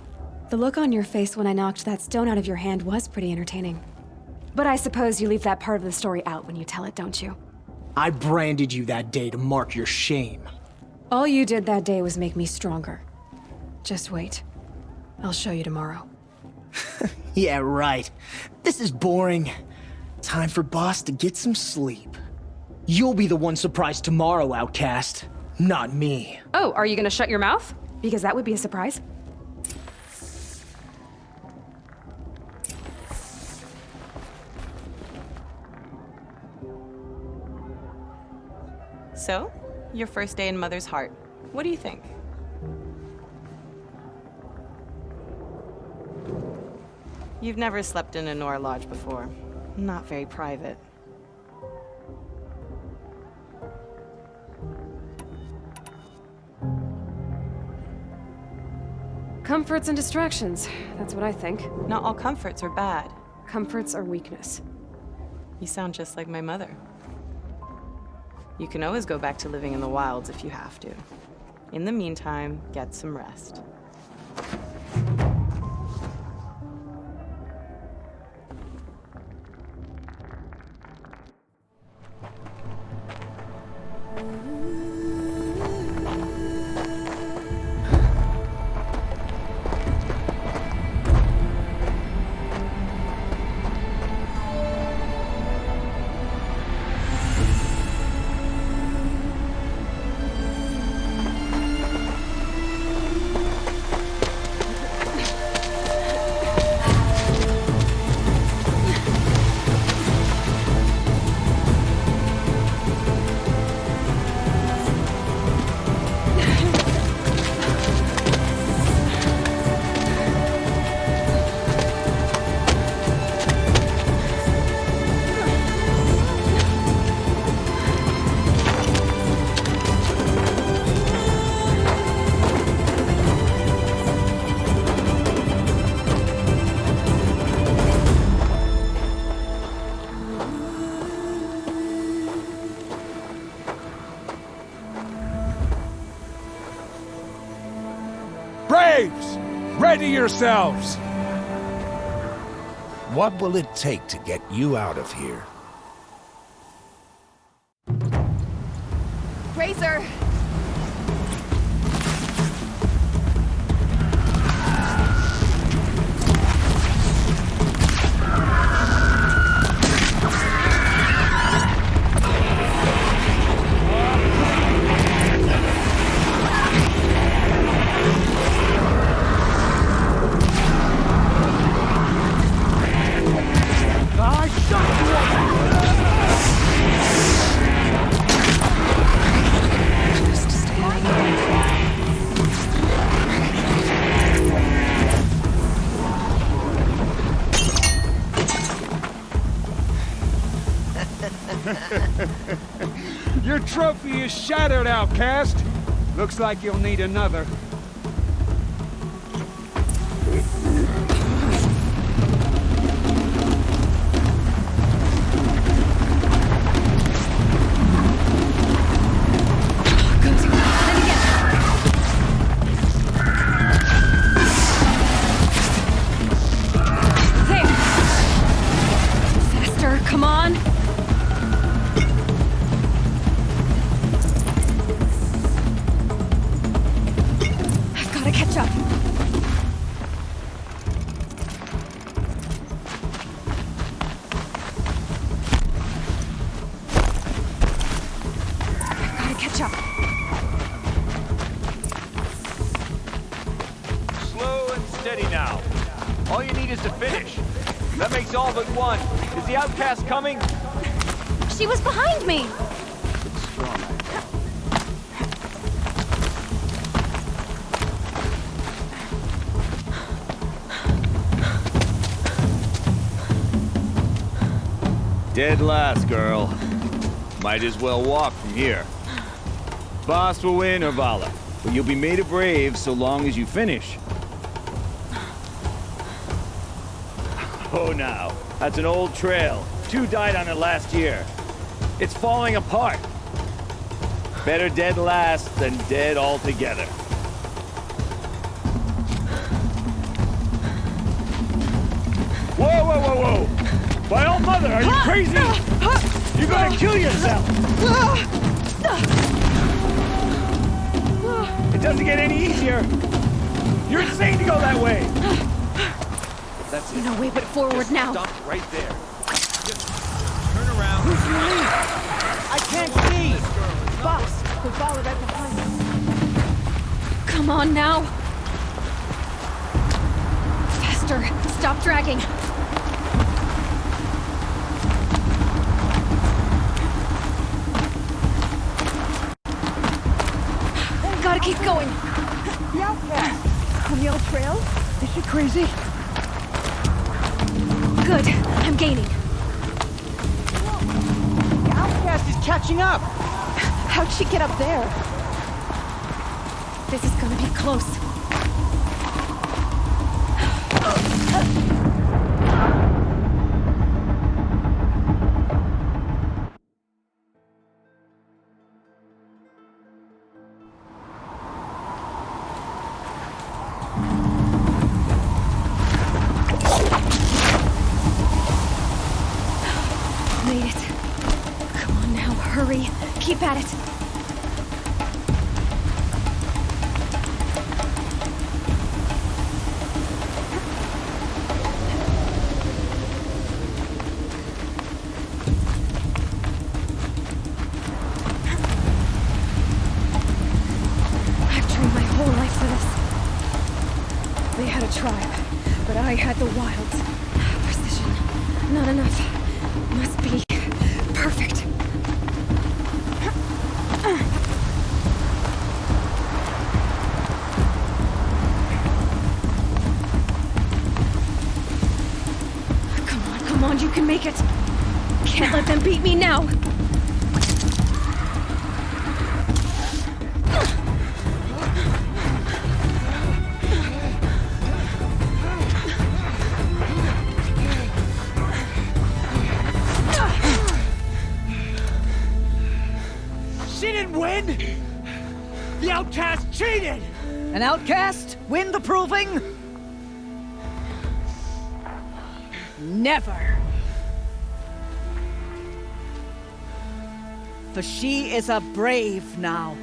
The look on your face when I knocked that stone out of your hand was pretty entertaining. But I suppose you leave that part of the story out when you tell it, don't you? I branded you that day to mark your shame. All you did that day was make me stronger. Just wait. I'll show you tomorrow. Yeah, right. This is boring. Time for Boss to get some sleep. You'll be the one surprised tomorrow, Outcast. Not me. Oh, are you gonna shut your mouth? Because that would be a surprise. So, your first day in Mother's Heart. What do you think? You've never slept in a Nora Lodge before. Not very private. Comforts and distractions. That's what I think. Not all comforts are bad. Comforts are weakness. You sound just like my mother. You can always go back to living in the wilds if you have to. In the meantime, get some rest. Braves! Ready yourselves! What will it take to get you out of here? Razor! Your trophy is shattered, Outcast. Looks like you'll need another. Come on! I've gotta catch up. I've gotta catch up. Slow and steady now. All you need is to finish. That makes all but one. Is the Outcast coming? She was behind me! Dead last, girl. Might as well walk from here. Boss will win, Urvala, but you'll be made a brave so long as you finish. Oh, now. That's an old trail. 2 died on it last year. It's falling apart. Better dead last than dead altogether. Whoa, whoa, whoa, whoa! By all mother, are you crazy? You're gonna kill yourself! It doesn't get any easier! You're insane to go that way! That's it. No way but forward Just now. stop right there. Just around. Who's you lead? I can't see. Boss, we follow right behind us. Come on now! Faster! Stop dragging! Gotta keep going! The outcast! On the old trail? Is she crazy? Good. I'm gaining. The outcast is catching up! How'd she get up there? This is gonna be close. Made it. Come on now, hurry. Keep at it. I've trained my whole life for this. They had a tribe, but I had the wilds. Precision. Not enough. Must be perfect. Come on, you can make it. Can't let them beat me now. She didn't win! The outcast cheated! An outcast win the proving? Never. For she is a brave now.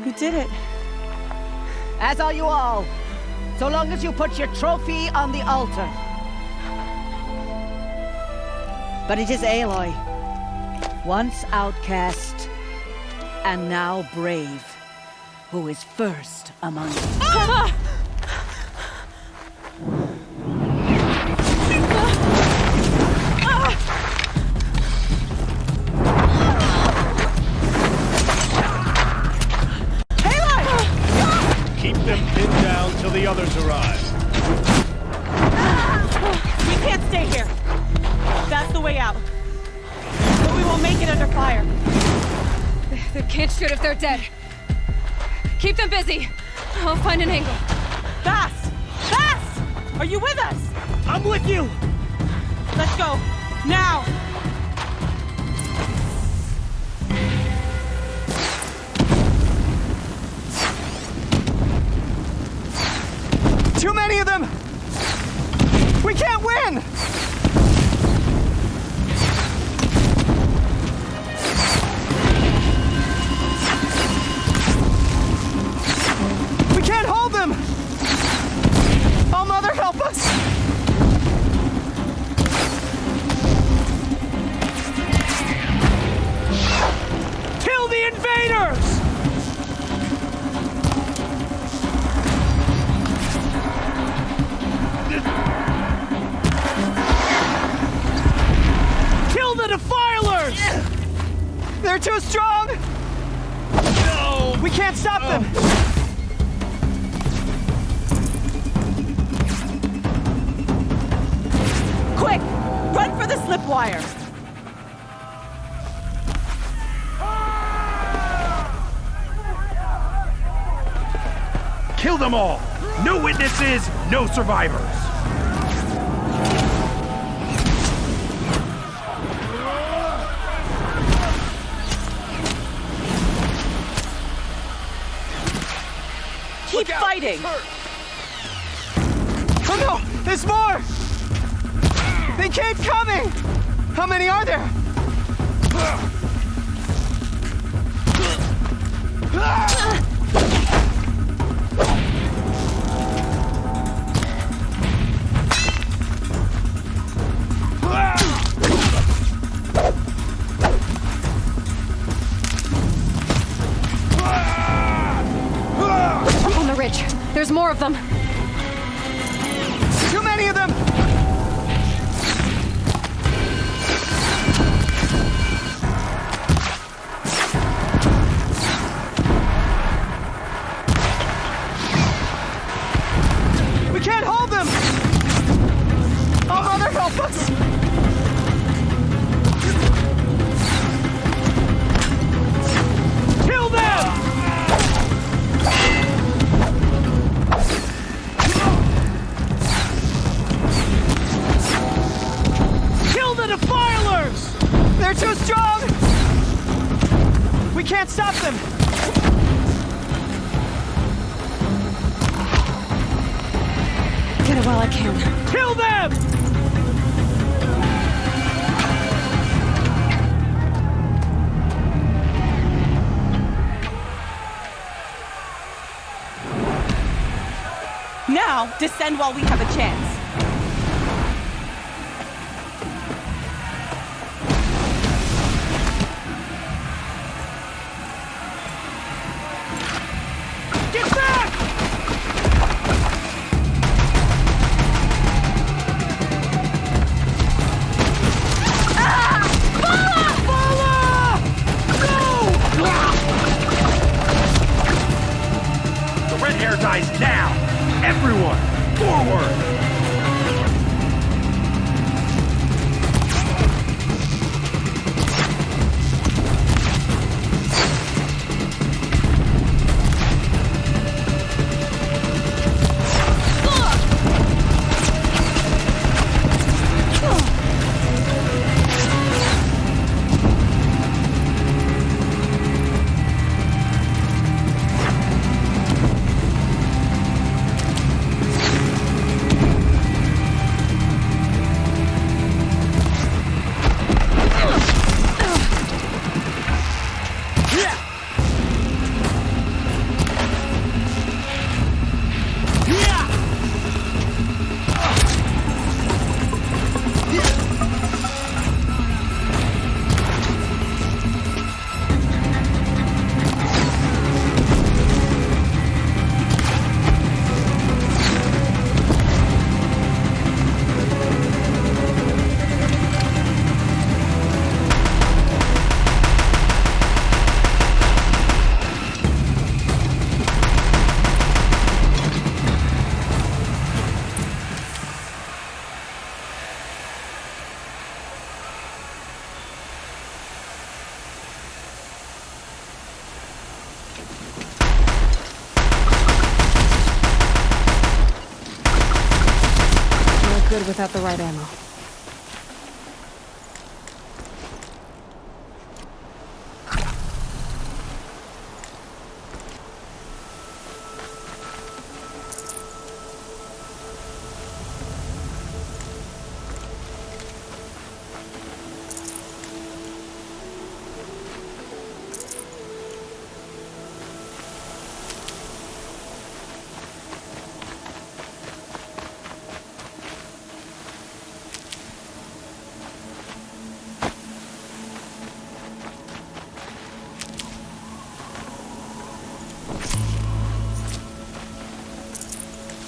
You did it. As are you all. So long as you put your trophy on the altar. But it is Aloy, once outcast, and now brave, who is first among us. Keep them pinned down till the others arrive. We can't stay here. That's the way out. But we won't make it under fire. They can't shoot if they're dead. Keep them busy. I'll find an angle. Fast! Fast! Are you with us? I'm with you! Let's go. Now! Too many of them! We can't win! We can't hold them! Oh, Mother, help us! Kill the invaders! Kill the defilers! They're too strong! No! We can't stop them! Quick! Run for the slip wire! Kill them all! No witnesses, no survivors! Keep fighting! Oh no! There's more! They keep coming! How many are there? there's more of them. Too many of them! We can't hold them! Oh, Mother, help us! Kill them! Kill the Defilers! They're too strong! We can't stop them! Get it while I can. Kill them! Now, descend while we have a chance. Get back! The red hair dies now! Everyone, forward! Good without the right ammo.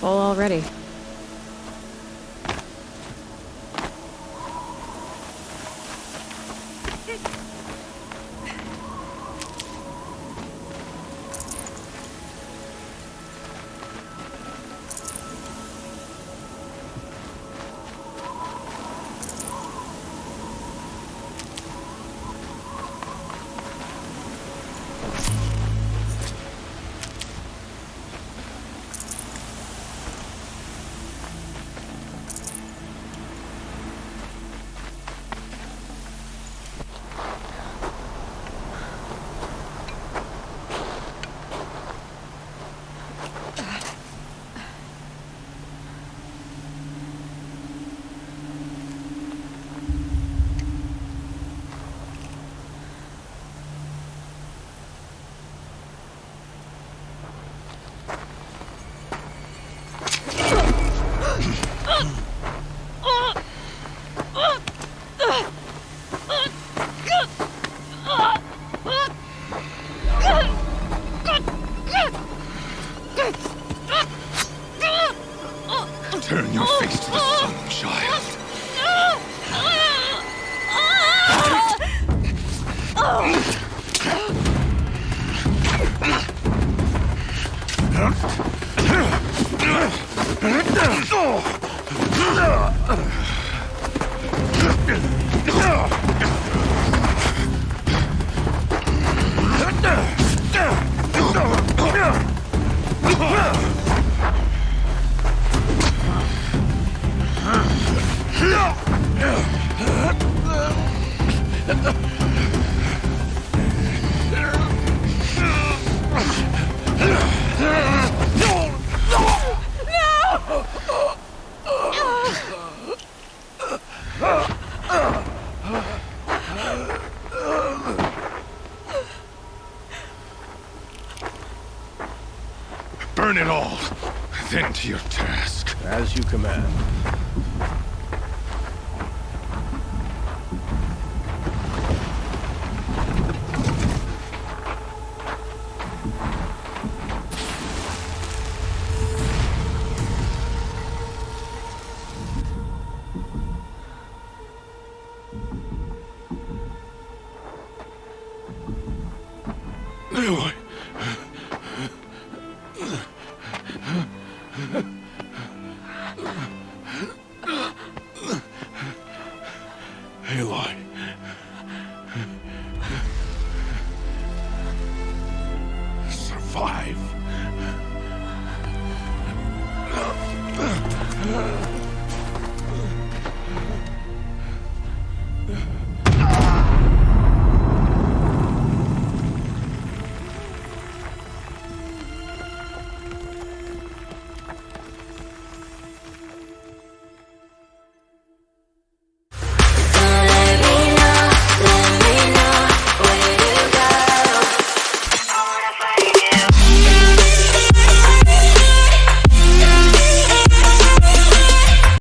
Full already. Turn your face to the sun, child. Burn it all, then to your task. As you command. Aloy. Aloy. Survive.